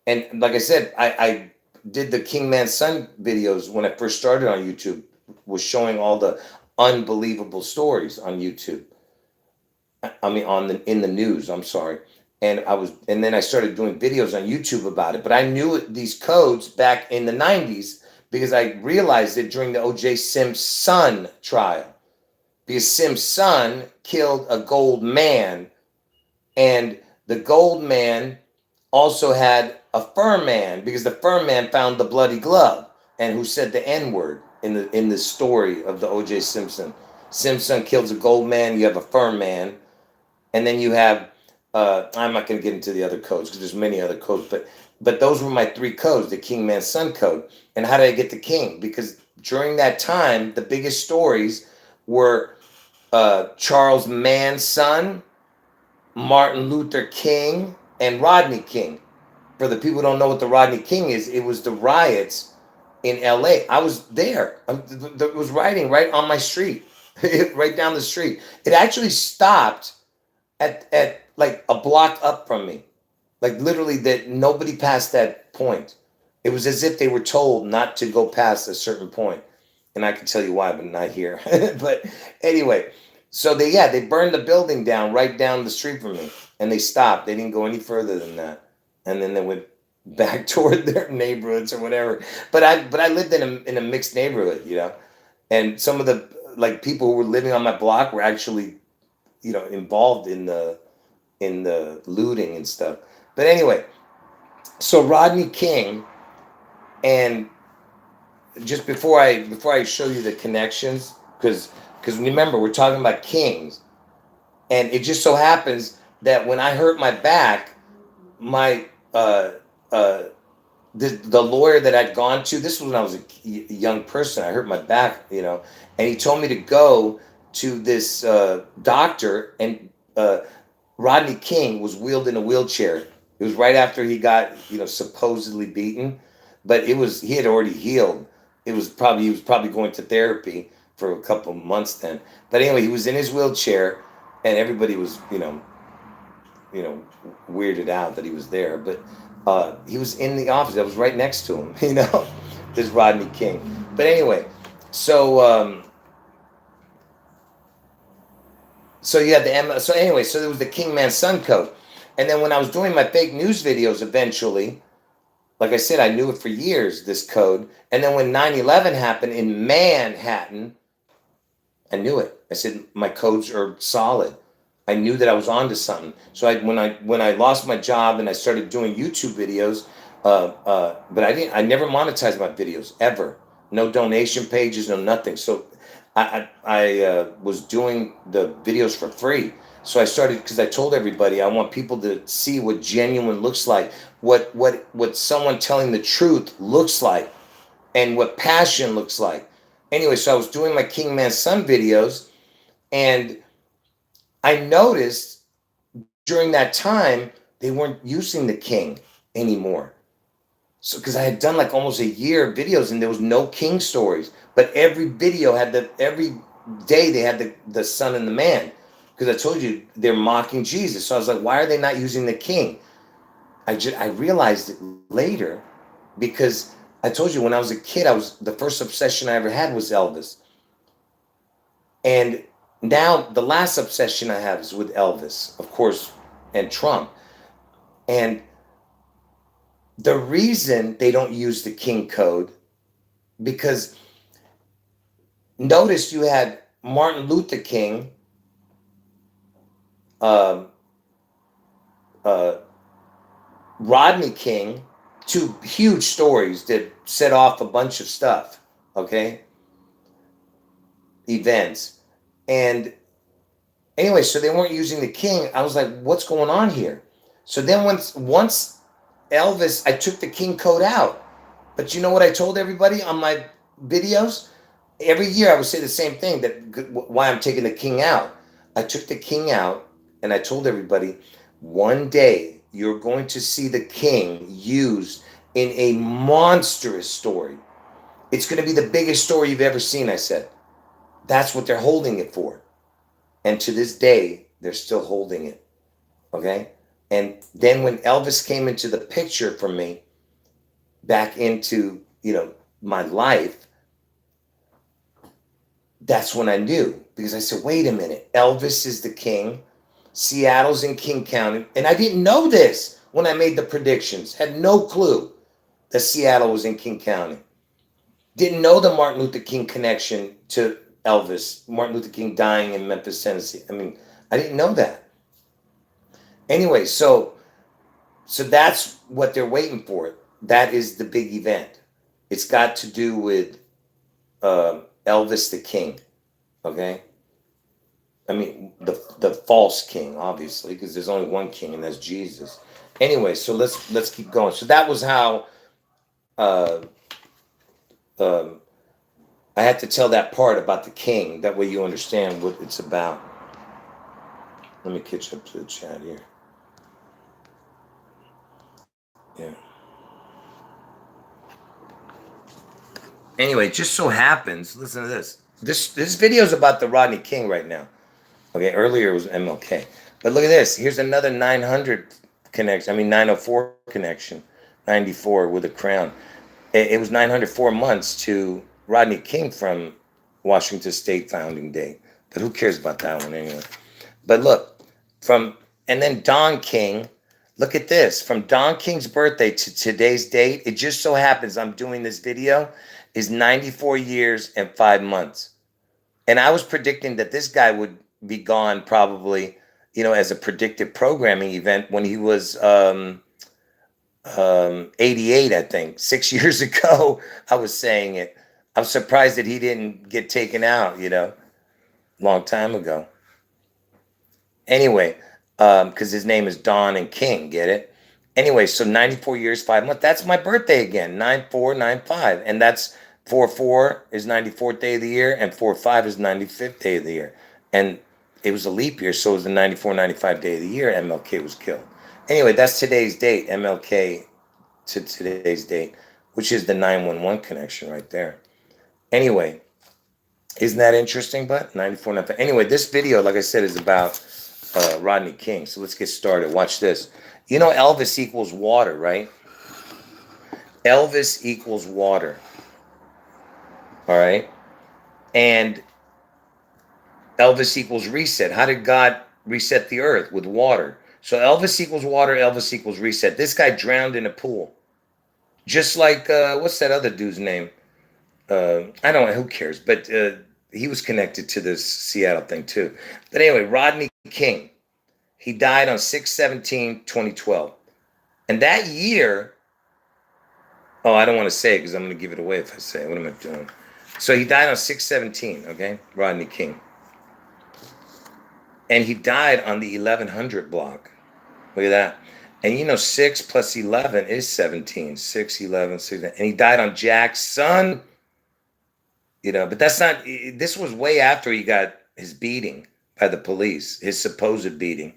And like I said, I did the King Man Son videos when I first started on YouTube, was showing all the unbelievable stories on YouTube. I mean, on the in the news. I'm sorry, and then I started doing videos on YouTube about it. But I knew these codes back in the '90s because I realized it during the O.J. Simpson trial. Because Simpson killed a gold man, and the gold man also had a firm man, because the firm man found the bloody glove and who said the N word in the story of the O.J. Simpson. Simpson kills a gold man. You have a firm man, and then you have I'm not going to get into the other codes because there's many other codes, but those were my three codes: the king man son code. And how did I get the king? Because during that time the biggest stories were Charles Mann's son, Martin Luther King, and Rodney King. For the people who don't know what the Rodney King is, it was the riots in LA. I was there. It was rioting right on my street, right down the street. It actually stopped at like a block up from me. Like literally that nobody passed that point. It was as if they were told not to go past a certain point. And I can tell you why, but not here. But anyway, so they burned the building down right down the street from me. And they stopped. They didn't go any further than that. And then they went back toward their neighborhoods or whatever. But I lived in a mixed neighborhood, you know. And some of the like people who were living on my block were actually, you know, involved in the looting and stuff. But anyway, so Rodney King, and just before I show you the connections, because remember we're talking about kings, and it just so happens that when I hurt my back, my uh the lawyer that I'd gone to, this was when I was a young person. I hurt my back, you know, and he told me to go to this doctor, and Rodney King was wheeled in a wheelchair. It was right after he got, you know, supposedly beaten, but he had already healed. He was probably going to therapy for a couple of months then. But anyway, he was in his wheelchair, and everybody was, you know, weirded out that he was there. But he was in the office. I was right next to him, you know, this Rodney King. But anyway, so so you had so anyway, so there was the King Man Son code. And then when I was doing my fake news videos, eventually, like I said, I knew it for years, this code. And then when 9/11 happened in Manhattan, I knew it. I said, my codes are solid. I knew that I was onto something. So when I lost my job and I started doing YouTube videos, but I never monetized my videos ever. No donation pages, no nothing. So I was doing the videos for free. So I started, because I told everybody I want people to see what genuine looks like, what someone telling the truth looks like, and what passion looks like. Anyway, so I was doing my King Man Son videos, and I noticed during that time they weren't using the king anymore. So because I had done like almost a year of videos and there was no king stories, but every video had every day they had the son and the man. Because I told you they're mocking Jesus. So I was like, why are they not using the king? I realized it later, because I told you when I was a kid, the first obsession I ever had was Elvis. And now the last obsession I have is with Elvis, of course, and Trump. And the reason they don't use the King Code, because notice you had Martin Luther King, um, uh, Rodney King, two huge stories that set off a bunch of stuff, okay? Events. And anyway, so they weren't using the king. I was like, what's going on here? So then once Elvis, I took the king code out. But you know what I told everybody on my videos? Every year I would say the same thing, that why I'm taking the king out. I took the king out and I told everybody, one day you're going to see the king used in a monstrous story. It's going to be the biggest story you've ever seen, I said. That's what they're holding it for. And to this day, they're still holding it. Okay? And then when Elvis came into the picture for me, back into, my life, that's when I knew. Because I said, wait a minute, Elvis is the king. Seattle's in King County. And I didn't know this when I made the predictions. Had no clue that Seattle was in King County. Didn't know the Martin Luther King connection to Elvis. Martin Luther King dying in Memphis, Tennessee. I mean, I didn't know that. Anyway, so that's what they're waiting for. That is the big event. It's got to do with Elvis the King. Okay? I mean, the false king, obviously, because there's only one king, and that's Jesus. Anyway, so let's keep going. So that was how I had to tell that part about the king. That way you understand what it's about. Let me catch up to the chat here. Yeah. Anyway, just so happens, listen to this. This video is about the Rodney King right now. Okay, earlier it was MLK. But look at this. Here's another 900 connection. 904 connection. 94 with a crown. It was 904 months to Rodney King from Washington State founding day. But who cares about that one anyway? But look, and then Don King, look at this. From Don King's birthday to today's date, it just so happens I'm doing this video, is 94 years and 5 months. And I was predicting that this guy would be gone probably, as a predictive programming event when he was 88, I think. 6 years ago, I was saying it. I'm surprised that he didn't get taken out, long time ago. Anyway, because his name is Don and King, get it? Anyway, so 94 years, 5 months. That's my birthday again, 9495. And that's 44 is 94th day of the year, and 45 is 95th day of the year. And it was a leap year, so it was the 94, 95 day of the year MLK was killed. Anyway, that's today's date, MLK to today's date, which is the 911 connection right there. Anyway, isn't that interesting, but 94, 95. Anyway, this video, like I said, is about Rodney King. So let's get started. Watch this. Elvis equals water, right? Elvis equals water. All right? And Elvis equals reset. How did God reset the earth? With water. So Elvis equals water, Elvis equals reset. This guy drowned in a pool. Just like, what's that other dude's name? I don't know, who cares? But he was connected to this Seattle thing too. But anyway, Rodney King. He died on 6/17/2012. And that year, I don't want to say it because I'm going to give it away if I say it. What am I doing? So he died on 6/17, okay? Rodney King. And he died on the 1100 block. Look at that. And 6 plus 11 is 17. 6, 11, 6. And he died on Jackson. But that's not, this was way after he got his beating by the police, his supposed beating.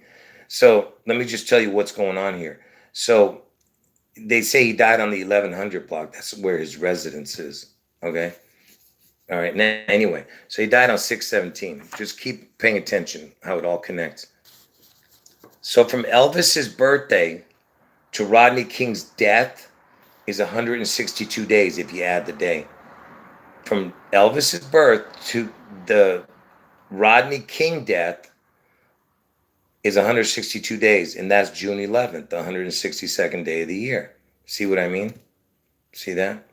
So let me just tell you what's going on here. So they say he died on the 1100 block. That's where his residence is. Okay. All right. Now, anyway, so he died on 6/17. Just keep paying attention how it all connects. So from Elvis's birthday to Rodney King's death is 162 days if you add the day. From Elvis's birth to the Rodney King death is 162 days, and that's June 11th, the 162nd day of the year. See what I mean? See that?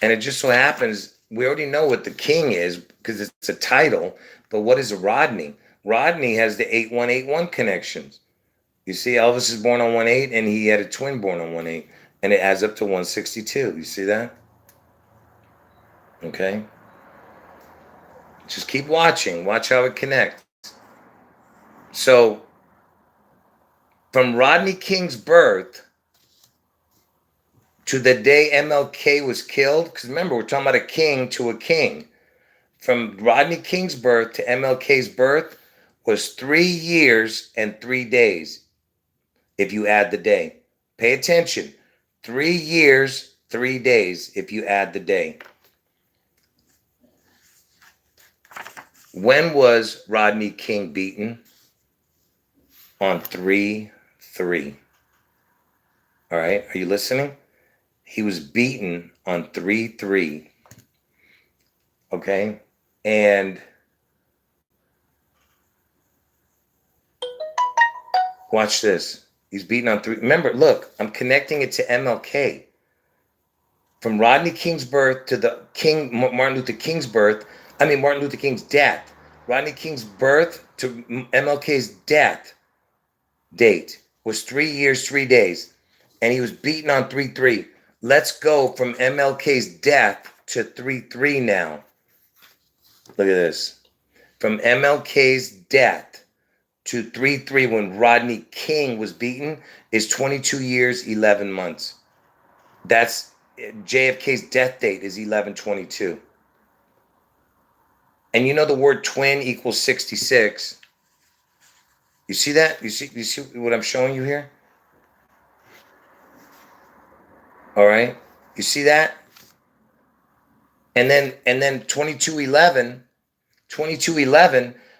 And it just so happens, we already know what the king is because it's a title, but what is a Rodney? Rodney has the 8181 connections. You see, Elvis is born on 1/8, and he had a twin born on 1/8. And it adds up to 162. You see that? Okay. Just keep watching. Watch how it connects. So, from Rodney King's birth to the day MLK was killed, because remember, we're talking about a king to a king. From Rodney King's birth to MLK's birth was 3 years and 3 days, if you add the day. Pay attention. 3 years, 3 days, if you add the day. When was Rodney King beaten? On 3/3. All right, are you listening? He was beaten on 3/3. Okay, and watch this. He's beaten on 3. Remember, look, I'm connecting it to MLK. From Rodney King's birth to the Martin Luther King's birth, Martin Luther King's death. Rodney King's birth to MLK's death date was 3 years, 3 days. And he was beaten on 3/3. Let's go from MLK's death to 3/3 now. Look at this. From MLK's death to 3/3 when Rodney King was beaten is 22 years, 11 months. That's JFK's death date is 11/22. And you know the word twin equals 66. You see that? You see what I'm showing you here? All right. You see that? And then 2211,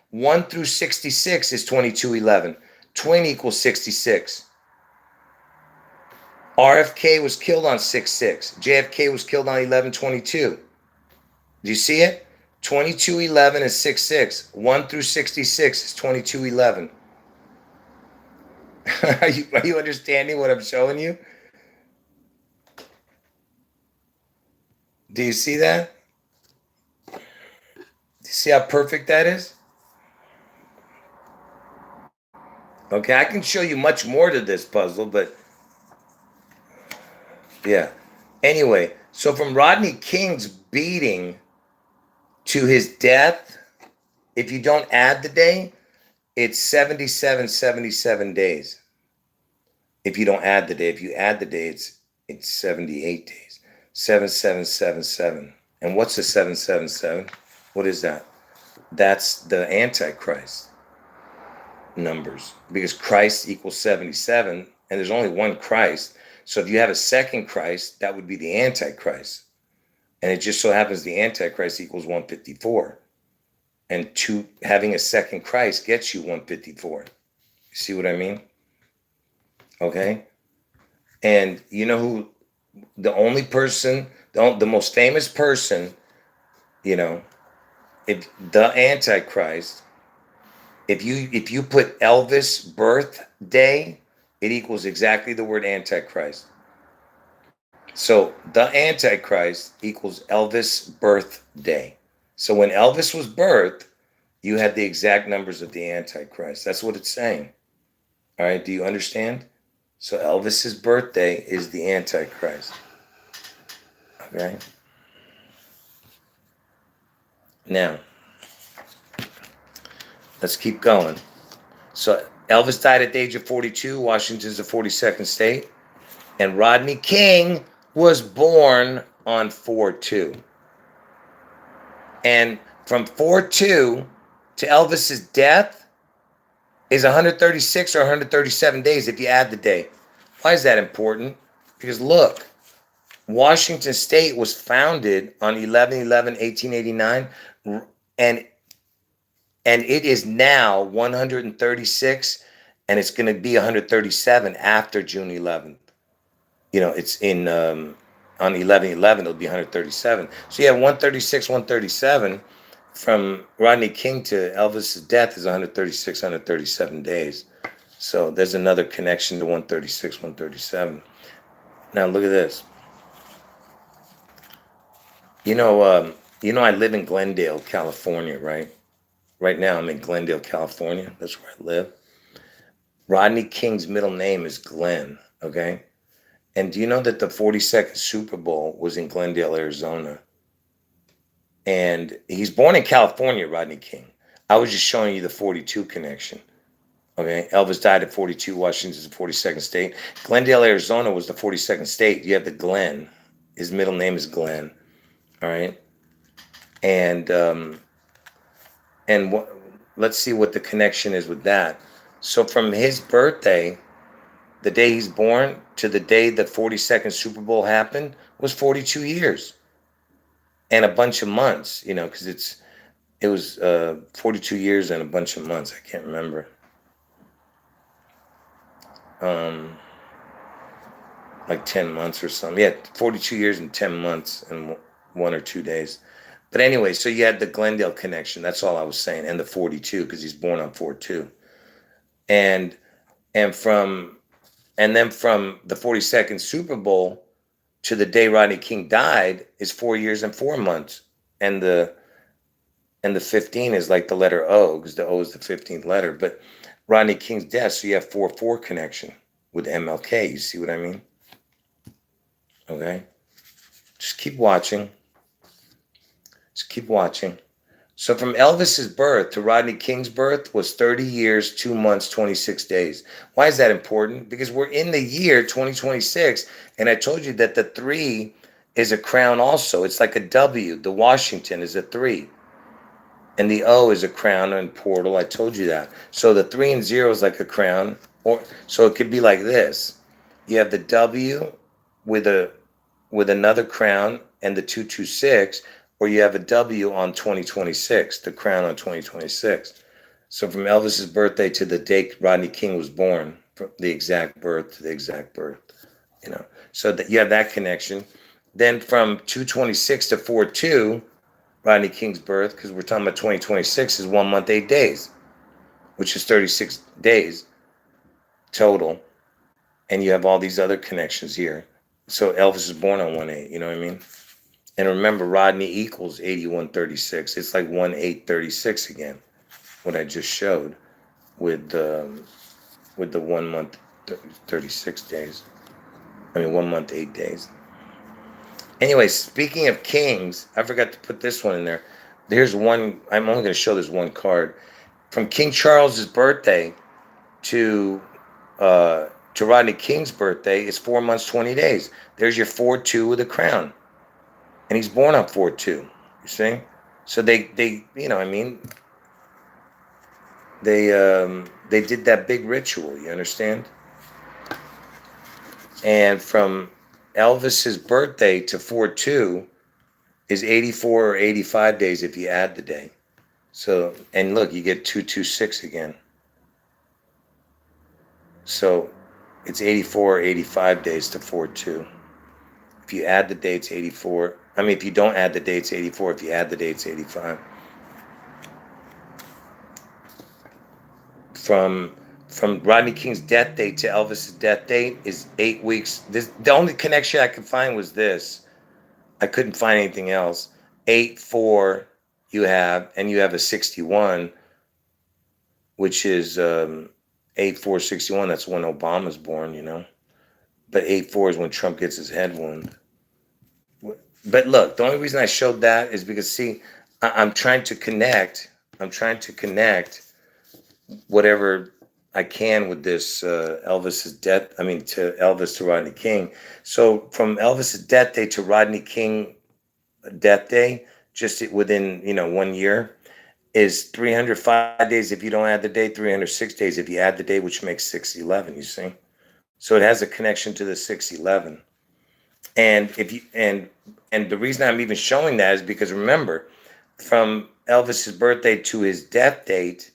1 through 66 is 2211. Twin equals 66. RFK was killed on 6/6. JFK was killed on 11/22. Do you see it? 2211 is 6/6. 1 through 66 is 2211. Are you understanding what I'm showing you? Do you see that? Do you see how perfect that is? Okay, I can show you much more to this puzzle, but yeah. Anyway, so from Rodney King's beating to his death, if you don't add the day, it's 77 days. If you don't add the day, if you add the day, it's 78 days. 7777. And what's the 777? What is that? That's the Antichrist numbers, because Christ equals 77, and there's only one Christ. So if you have a second Christ, that would be the Antichrist. And it just so happens the Antichrist equals 154. And having a second Christ gets you 154. You see what I mean? Okay. And you know who the only person, the most famous person, if the Antichrist, if you put Elvis birthday, it equals exactly the word Antichrist. So the Antichrist equals Elvis birthday. So when Elvis was birthed, you had the exact numbers of the Antichrist. That's what it's saying. All right, do you understand? So Elvis's birthday is the Antichrist. Okay. Now, let's keep going. So Elvis died at the age of 42. Washington's the 42nd state. And Rodney King was born on 4/2. And from 4/2 to Elvis's death is 136 or 137 days if you add the day. Why is that important? Because look, Washington State was founded on 11/11/1889, and it is now 136, and it's going to be 137 after June 11th. It's in on 11/11, it'll be 137. So you have 136, 137 from Rodney King to Elvis's death is 136, 137 days. So there's another connection to 136, 137. Now look at this. I live in Glendale, California, right? Right now I'm in Glendale, California. That's where I live. Rodney King's middle name is Glenn, okay? And do you know that the 42nd Super Bowl was in Glendale, Arizona? And he's born in California, Rodney King. I was just showing you the 42 connection. Okay. Elvis died at 42. Washington's the 42nd state. Glendale, Arizona was the 42nd state. You have the Glenn. His middle name is Glenn. All right. And let's see what the connection is with that. So from his birthday, the day he's born, to the day the 42nd Super Bowl happened was 42 years and a bunch of months, you know, because it was 42 years and a bunch of months. I can't remember. Like 10 months or something. Yeah, 42 years and 10 months and 1 or 2 days. But anyway, so you had the Glendale connection. That's all I was saying. And the 42, because he's born on 4/2. And then from the 42nd Super Bowl to the day Rodney King died is 4 years and 4 months. And the 15 is like the letter O, because the O is the 15th letter. But Rodney King's death, so you have 4/4 connection with MLK. You see what I mean? Okay. Just keep watching. Just keep watching. So from Elvis's birth to Rodney King's birth was 30 years, 2 months, 26 days. Why is that important? Because we're in the year 2026, and I told you that the 3 is a crown also. It's like a W. The Washington is a 3. And the O is a crown and portal. I told you that. So the 3 and 0 is like a crown. Or so it could be like this. You have the W with another crown and the 226, or you have a W on 2026, the crown on 2026. So from Elvis's birthday to the date Rodney King was born, from the exact birth to the exact birth, you know. So that you have that connection. Then from 226 to 4/2, Rodney King's birth, because we're talking about 2026, is 1 month, 8 days, which is 36 days total. And you have all these other connections here. So Elvis is born on 1/8, you know what I mean? And remember, Rodney equals 8136. It's like 1/836 again, what I just showed with the 1 month, 36 days. I mean, 1 month, 8 days. Anyway, speaking of kings, I forgot to put this one in there. Here's one. I'm only going to show this one card. From King Charles's birthday to Rodney King's birthday is 4 months, 20 days. There's your 4/2 with a crown. And he's born on 4/2, you see? So they you know, I mean, they did that big ritual, you understand? And from Elvis's birthday to 4/2 is 84 or 85 days if you add the day. So, and look, you get 226 again. So it's 84 or 85 days to 4/2. If you add the dates, 84. I mean, if you don't add the dates, 84. If you add the dates, 85. From Rodney King's death date to Elvis's death date is 8 weeks. The only connection I could find was this. I couldn't find anything else. 8/4 you have, and you have a 61, which is 8/4/61. That's when Obama's born, you know. But 8/4 is when Trump gets his head wound. But look, the only reason I showed that is because, see, I'm trying to connect. I'm trying to connect whatever I can with this Elvis's death. I mean, to Elvis to Rodney King. So from Elvis's death day to Rodney King death day, just within 1 year, is 305 days if you don't add the day, 306 days if you add the day, which makes 611. You see, so it has a connection to the 611. And if you and the reason I'm even showing that is because, remember, from Elvis's birthday to his death date,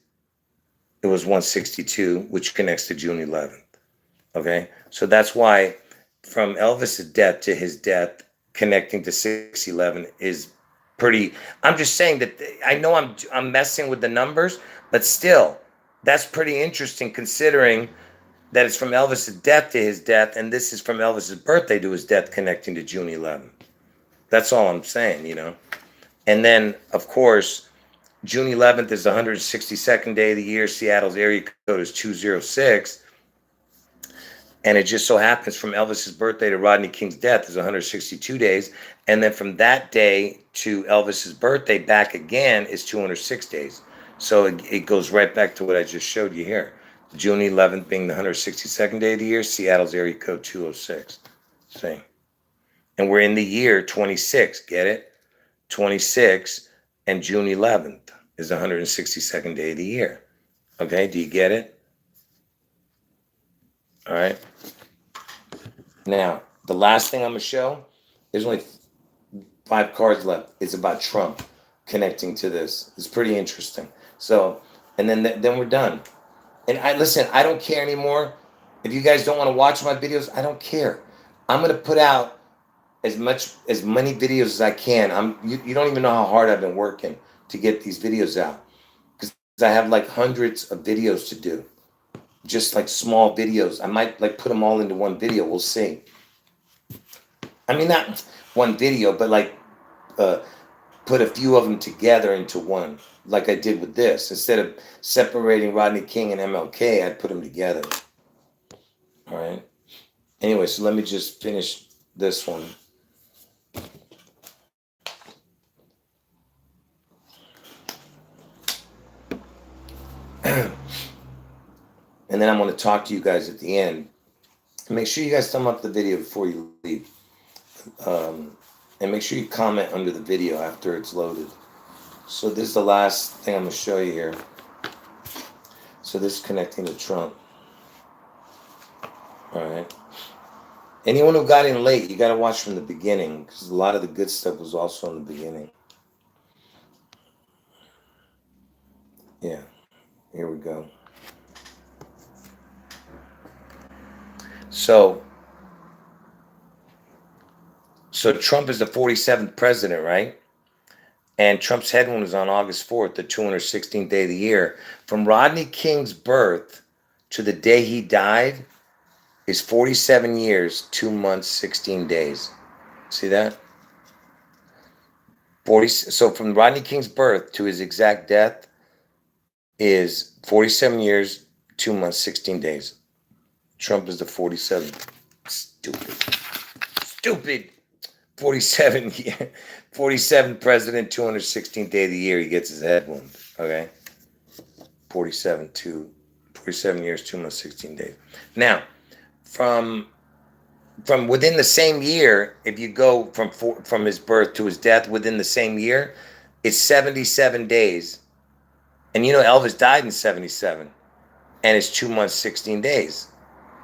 it was 162, which connects to June 11th. Okay, so that's why from Elvis's death to his death, connecting to 611 is pretty. I'm just saying that I know I'm messing with the numbers, but still, that's pretty interesting considering that it's from Elvis's death to his death, and this is from Elvis's birthday to his death, connecting to June 11th. That's all I'm saying, you know. And then, of course, June 11th is the 162nd day of the year. Seattle's area code is 206. And it just so happens from Elvis's birthday to Rodney King's death is 162 days. And then from that day to Elvis's birthday back again is 206 days. So it goes right back to what I just showed you here. June 11th being the 162nd day of the year, Seattle's area code 206. See? And we're in the year 26, get it? 26, and June 11th is the 162nd day of the year. Okay, do you get it? All right. Now, the last thing I'm going to show, there's only 5 cards left. It's about Trump connecting to this. It's pretty interesting. So, and then we're done. And listen, I don't care anymore. If you guys don't want to watch my videos, I don't care. I'm going to put out as many videos as I can. You don't even know how hard I've been working to get these videos out, because I have like hundreds of videos to do. Just like small videos. I might like put them all into one video. We'll see. I mean, not one video, but like put a few of them together into one, like I did with this. Instead of separating Rodney King and MLK, I put them together. All right. Anyway, so let me just finish this one. And then I'm going to talk to you guys at the end. Make sure you guys thumb up the video before you leave. And make sure you comment under the video after it's loaded. So this is the last thing I'm going to show you here. So this is connecting to Trump. All right. Anyone who got in late, you got to watch from the beginning, because a lot of the good stuff was also in the beginning. Yeah. Here we go. So Trump is the 47th president, right? And Trump's head wound is on August 4th, the 216th day of the year. From Rodney King's birth to the day he died is 47 years, 2 months, 16 days. See that? So from Rodney King's birth to his exact death is 47 years, 2 months, 16 days. Trump is the 47th. Stupid. 47th president, 216th day of the year, he gets his head wound. Okay? 47 years, 2 months, 16 days. Now, from within the same year, if you go from his birth to his death within the same year, it's 77 days. And you know Elvis died in 77. And it's 2 months, 16 days.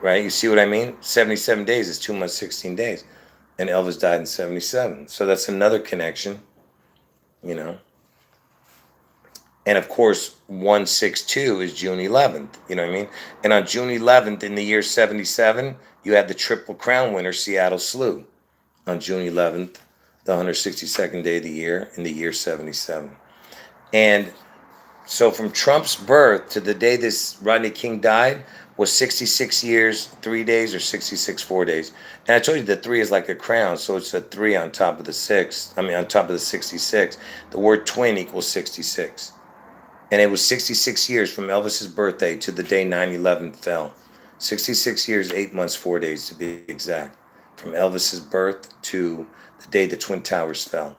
Right? You see what I mean? 77 days is 2 months, 16 days. And Elvis died in 77. So that's another connection, you know. And of course, 162 is June 11th, you know what I mean? And on June 11th in the year 77, you had the Triple Crown winner, Seattle Slew. On June 11th, the 162nd day of the year in the year 77. And so from Trump's birth to the day this Rodney King died was 66 years, 3 days, or 66, 4 days. And I told you the 3 is like a crown, so it's a 3 on top of the 6. I mean, on top of the 66. The word twin equals 66. And it was 66 years from Elvis's birthday to the day 9/11 fell. 66 years, 8 months, 4 days to be exact. From Elvis's birth to the day the Twin Towers fell.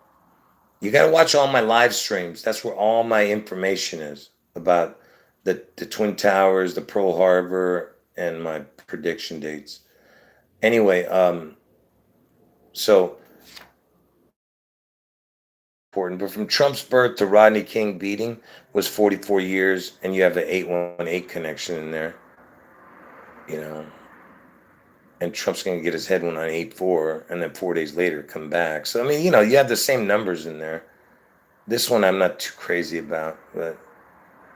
You got to watch all my live streams. That's where all my information is about the Twin Towers, the Pearl Harbor, and my prediction dates. Anyway, so important. But from Trump's birth to Rodney King beating was 44 years, and you have the 818 connection in there. You know, and Trump's going to get his head wound on 8/4, and then 4 days later come back. So I mean, you know, you have the same numbers in there. This one I'm not too crazy about, but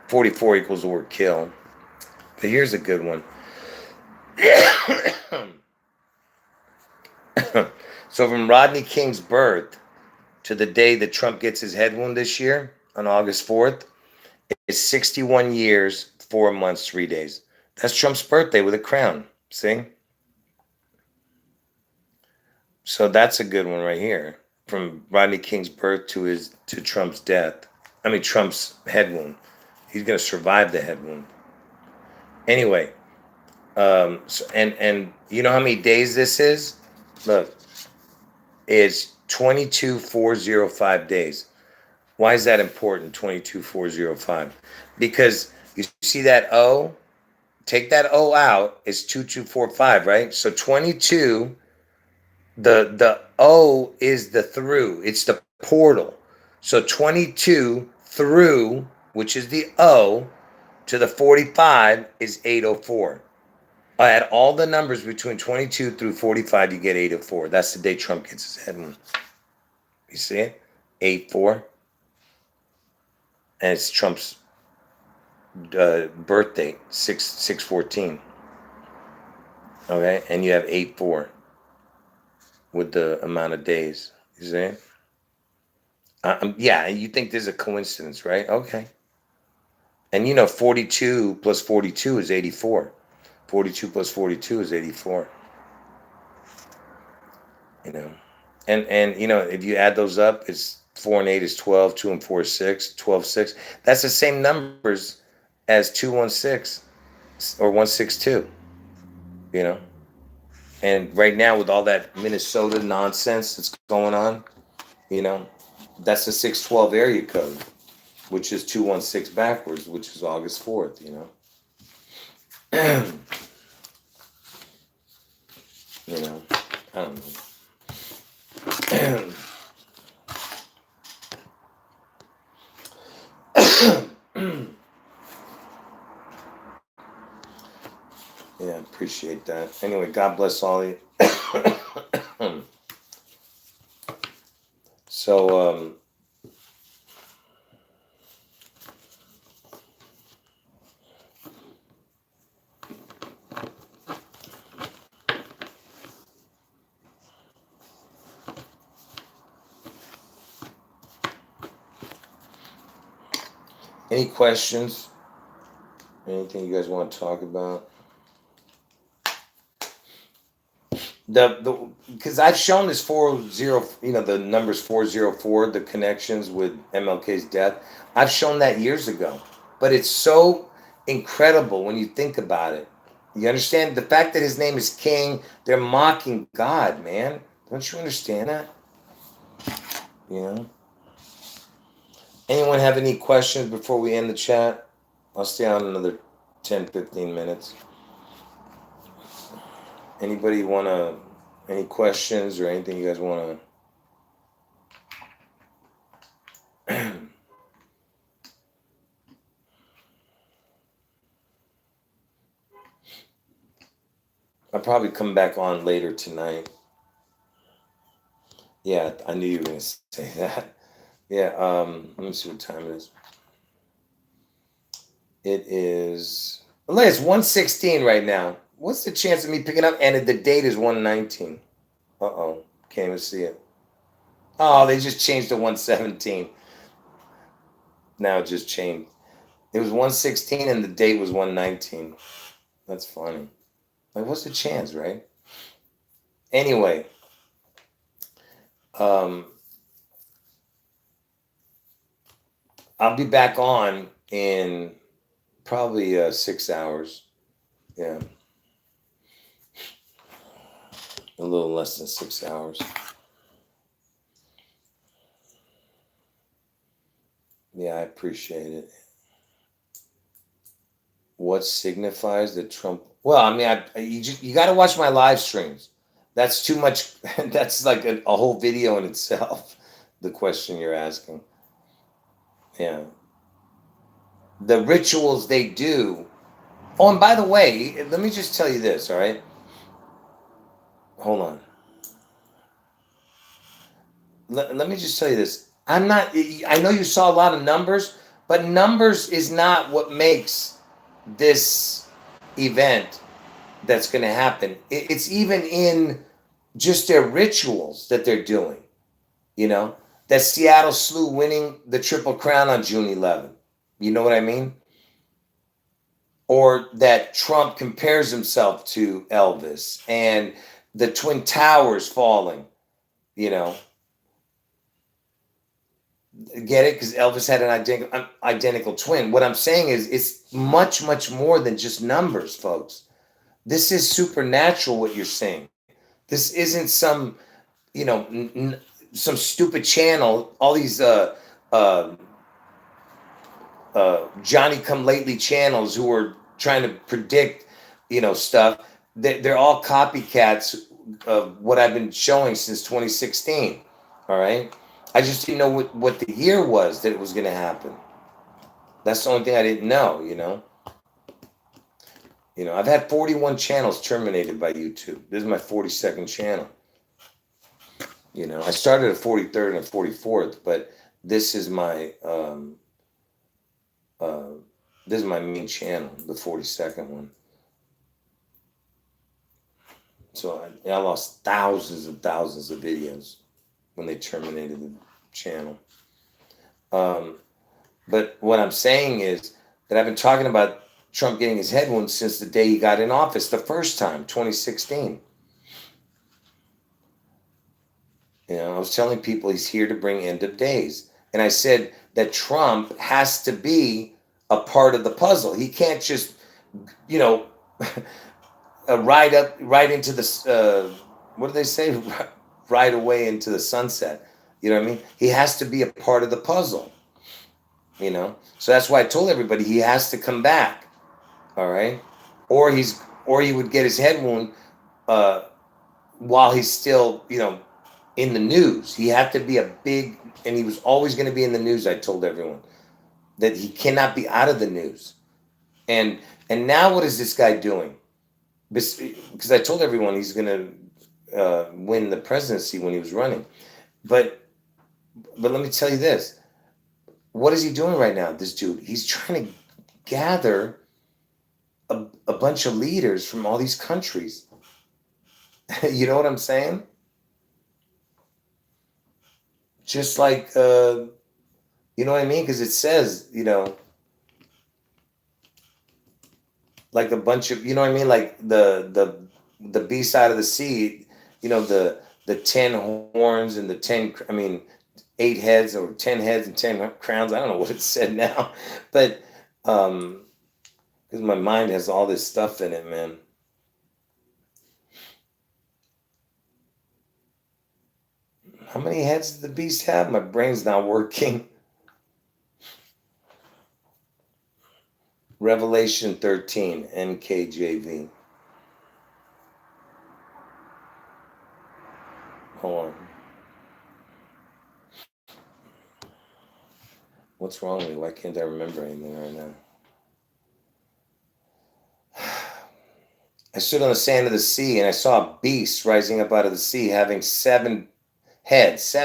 44 equals the word kill. But here's a good one. So from Rodney King's birth to the day that Trump gets his head wound this year on August 4th is 61 years, 4 months, 3 days. That's Trump's birthday with a crown. See? So that's a good one right here. From Rodney King's birth to Trump's death. I mean, Trump's head wound. He's going to survive the head wound. Anyway, And you know how many days this is? Look, it's 22,405 days. Why is that important? 22,405. Because you see that O, take that O out, it's 2245, right? So 22, the O is the through, it's the portal. So 22 through, which is the O, to the 45 is 804. Add all the numbers between 22 through 45, you get 804. That's the day Trump gets his head in. You see it? 8-4. And it's Trump's birth date, 6/14. Okay, and you have 8-4 with the amount of days. You see? Yeah, you think there's a coincidence, right? Okay. And 42 plus 42 is 84. 42 plus 42 is 84. And if you add those up, it's 4 and 8 is 12, 2 and 4 is 6, 12, 6. That's the same numbers as 216 or 162. And right now with all that Minnesota nonsense that's going on, that's the 612 area code, which is 216 backwards, which is August 4th. I don't know. Yeah, appreciate that. Anyway, God bless all of you. So, any questions? Anything you guys want to talk about? Because I've shown this 40, the numbers 404, the connections with MLK's death. I've shown that years ago, but it's so incredible when you think about it. You understand the fact that his name is King? They're mocking God, man. Don't you understand that? Anyone have any questions before we end the chat? I'll stay on another 10, 15 minutes. Anybody any questions or anything you guys want to? I'll probably come back on later tonight. Yeah, I knew you were going to say that. Yeah, let me see what time it is. It is, it's 1:16 right now. What's the chance of me picking up? And the date is 1:19. Uh-oh, can't even see it. Oh, they just changed to 1:17. Now it just changed. It was 1:16 and the date was 1:19. That's funny. What's the chance, right? Anyway, I'll be back on in probably 6 hours. Yeah. A little less than 6 hours. Yeah, I appreciate it. What signifies that Trump? Well, I mean, you got to watch my live streams. That's too much. That's like a whole video in itself. The question you're asking. Yeah. The rituals they do. Oh, and by the way, let me just tell you this, all right? Hold on. Let me just tell you this. I know you saw a lot of numbers, but numbers is not what makes this event that's going to happen. It's even in just their rituals that they're doing. That Seattle Slew winning the Triple Crown on June 11th. You know what I mean? Or that Trump compares himself to Elvis and the Twin Towers falling. Get it? Because Elvis had an identical twin. What I'm saying is it's much, much more than just numbers, folks. This is supernatural what you're saying. This isn't some, you know, some stupid channel. All these uh, Johnny Come Lately channels who are trying to predict, stuff. They're all copycats of what I've been showing since 2016. All right. I just didn't know what the year was that it was going to happen. That's the only thing I didn't know, I've had 41 channels terminated by YouTube. This is my 42nd channel. I started at 43rd and 44th, but this is my this is my main channel, the 42nd one. So I lost thousands and thousands of videos when they terminated the channel. But what I'm saying is that I've been talking about Trump getting his head wound since the day he got in office, the first time, 2016. I was telling people he's here to bring end of days. And I said that Trump has to be a part of the puzzle. He can't just, ride into the, what do they say? Ride away into the sunset. You know what I mean? He has to be a part of the puzzle. So that's why I told everybody he has to come back. All right. Or he would get his head wound while he's still, in the news. He had to be and he was always going to be in the news. I told everyone that he cannot be out of the news. And now what is this guy doing? Because I told everyone he's going to win the presidency when he was running. But let me tell you this. What is he doing right now, this dude? He's trying to gather a bunch of leaders from all these countries. You know what I'm saying? Just like, you know what I mean? Because it says, like a bunch of, you know what I mean? Like the B side of the sea, the 10 horns and the 8 heads or 10 heads and 10 crowns. I don't know what it said now, but because my mind has all this stuff in it, man. How many heads does the beast have? My brain's not working. Revelation 13, NKJV. Hold on. What's wrong with me? Why can't I remember anything right now? I stood on the sand of the sea, and I saw a beast rising up out of the sea, having 7 heads,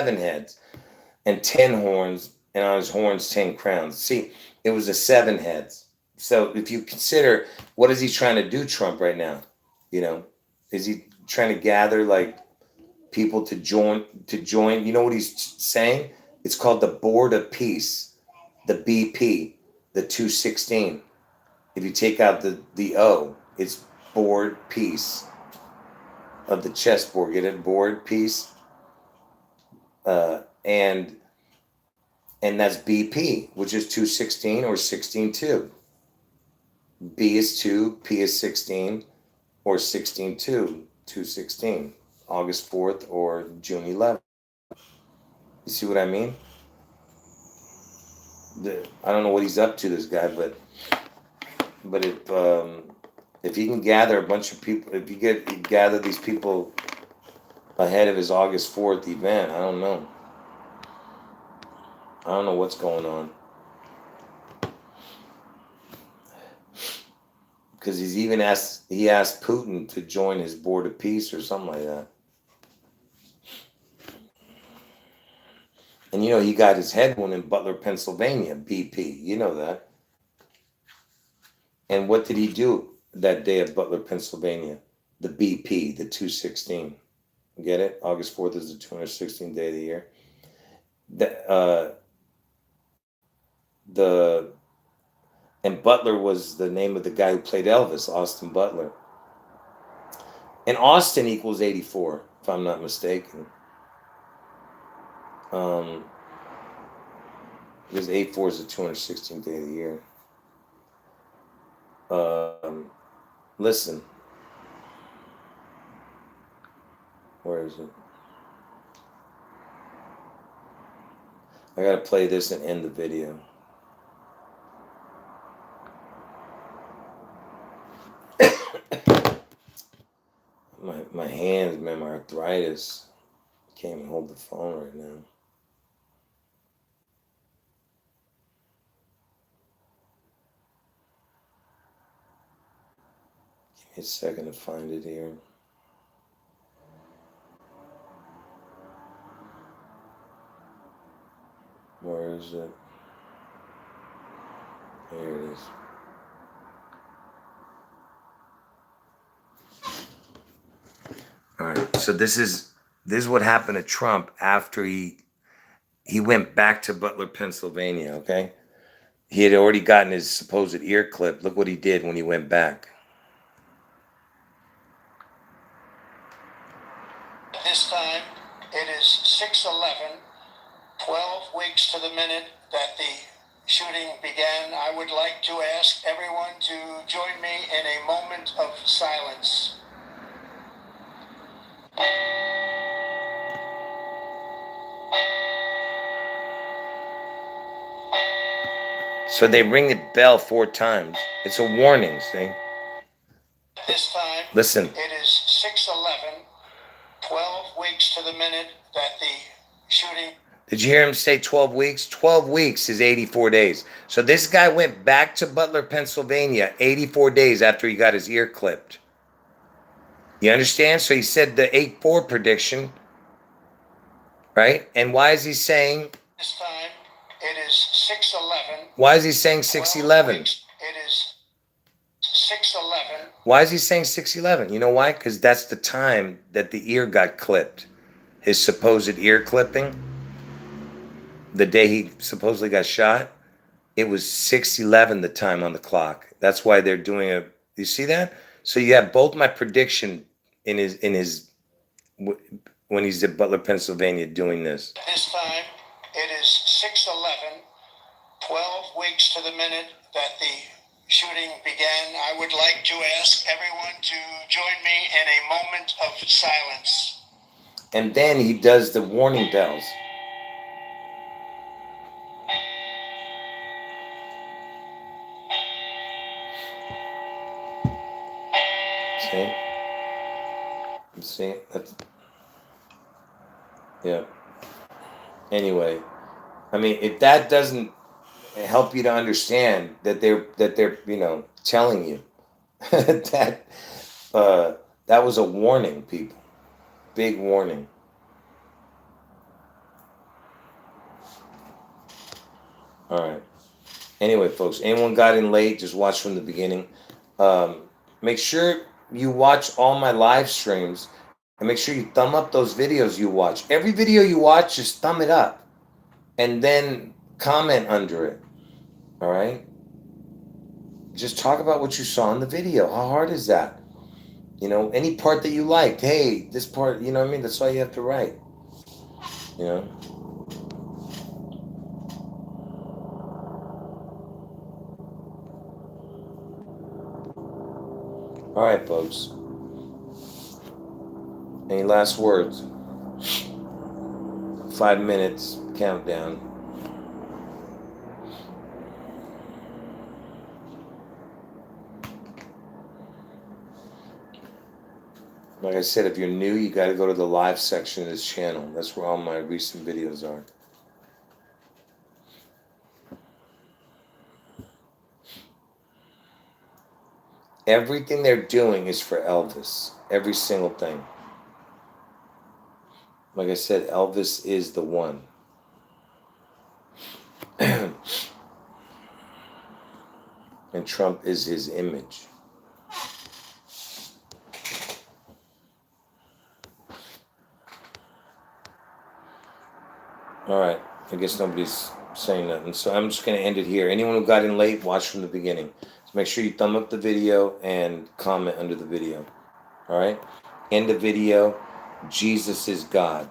and 10 horns, and on his horns 10 crowns. See, it was the 7 heads. So if you consider, what is he trying to do, Trump, right now? Is he trying to gather like people to join? You know what he's saying? It's called the Board of Peace, the BP, the 216. If you take out the O, it's board peace of the chessboard. Get it? Board peace. And that's BP, which is 216 or 16-2. B is 2, P is 16, or 16-2, 216, August 4th or June 11th. You see what I mean? I don't know what he's up to, this guy, but if he can gather a bunch of people, if you gather these people ahead of his August 4th event, I don't know. I don't know what's going on. Because he asked Putin to join his Board of Peace or something like that. And he got his head wound in Butler, Pennsylvania, BP. You know that. And what did he do that day at Butler, Pennsylvania? The BP, the 216. Get it? August 4th is the 216th day of the year. And Butler was the name of the guy who played Elvis, Austin Butler. And Austin equals 84, if I'm not mistaken. Because 84 is the 216th day of the year. Listen, Where is it? I gotta play this and end the video. My hands, man, my arthritis. Can't even hold the phone right now. Give me a second to find it here. Where is it? Here it is. All right. So this is what happened to Trump after he went back to Butler, Pennsylvania. Okay, he had already gotten his supposed ear clip. Look what he did when he went back. This time it is 6/11, 12 weeks to the minute that the shooting began. I would like to ask everyone to join me in a moment of silence. So they ring the bell 4 times. It's a warning, see? This time, listen. It is 6/11, 12 weeks to the minute that the shooting. Did you hear him say 12 weeks? 12 weeks is 84 days. So this guy went back to Butler, Pennsylvania 84 days after he got his ear clipped. You understand? So he said the 8-4 prediction, right? And why is he saying? This time, it is 6/11. Why is he saying 6/11? It is 6/11. Why is he saying 6/11? You know why? Because that's the time that the ear got clipped. His supposed ear clipping. The day he supposedly got shot, it was 6/11 the time on the clock. That's why they're doing a. You see that? So you have both my prediction in his when he's at Butler, Pennsylvania, doing this. This time, it is 6/11, 12 weeks to the minute that the shooting began. I would like to ask everyone to join me in a moment of silence. And then he does the warning bells. See? You see? That's, yeah. Anyway, I mean, if that doesn't help you to understand that they're telling you that that was a warning, people. Big warning. All right. Anyway, folks, anyone got in late, just watch from the beginning. Make sure you watch all my live streams and make sure you thumb up those videos you watch. Every video you watch, just thumb it up and then comment under it. All right? Just talk about what you saw in the video. How hard is that? You know, any part that you liked. Hey, this part, you know what I mean? That's all you have to write. You know? All right, folks. Any last words? 5 minutes countdown. Like I said, if you're new, you got to go to the live section of this channel. That's where all my recent videos are. Everything they're doing is for Elvis. Every single thing. Like I said, Elvis is the one. And Trump is his image. All right. I guess nobody's saying nothing. So I'm just going to end it here. Anyone who got in late, watch from the beginning. So make sure you thumb up the video and comment under the video. All right. End the video. Jesus is God.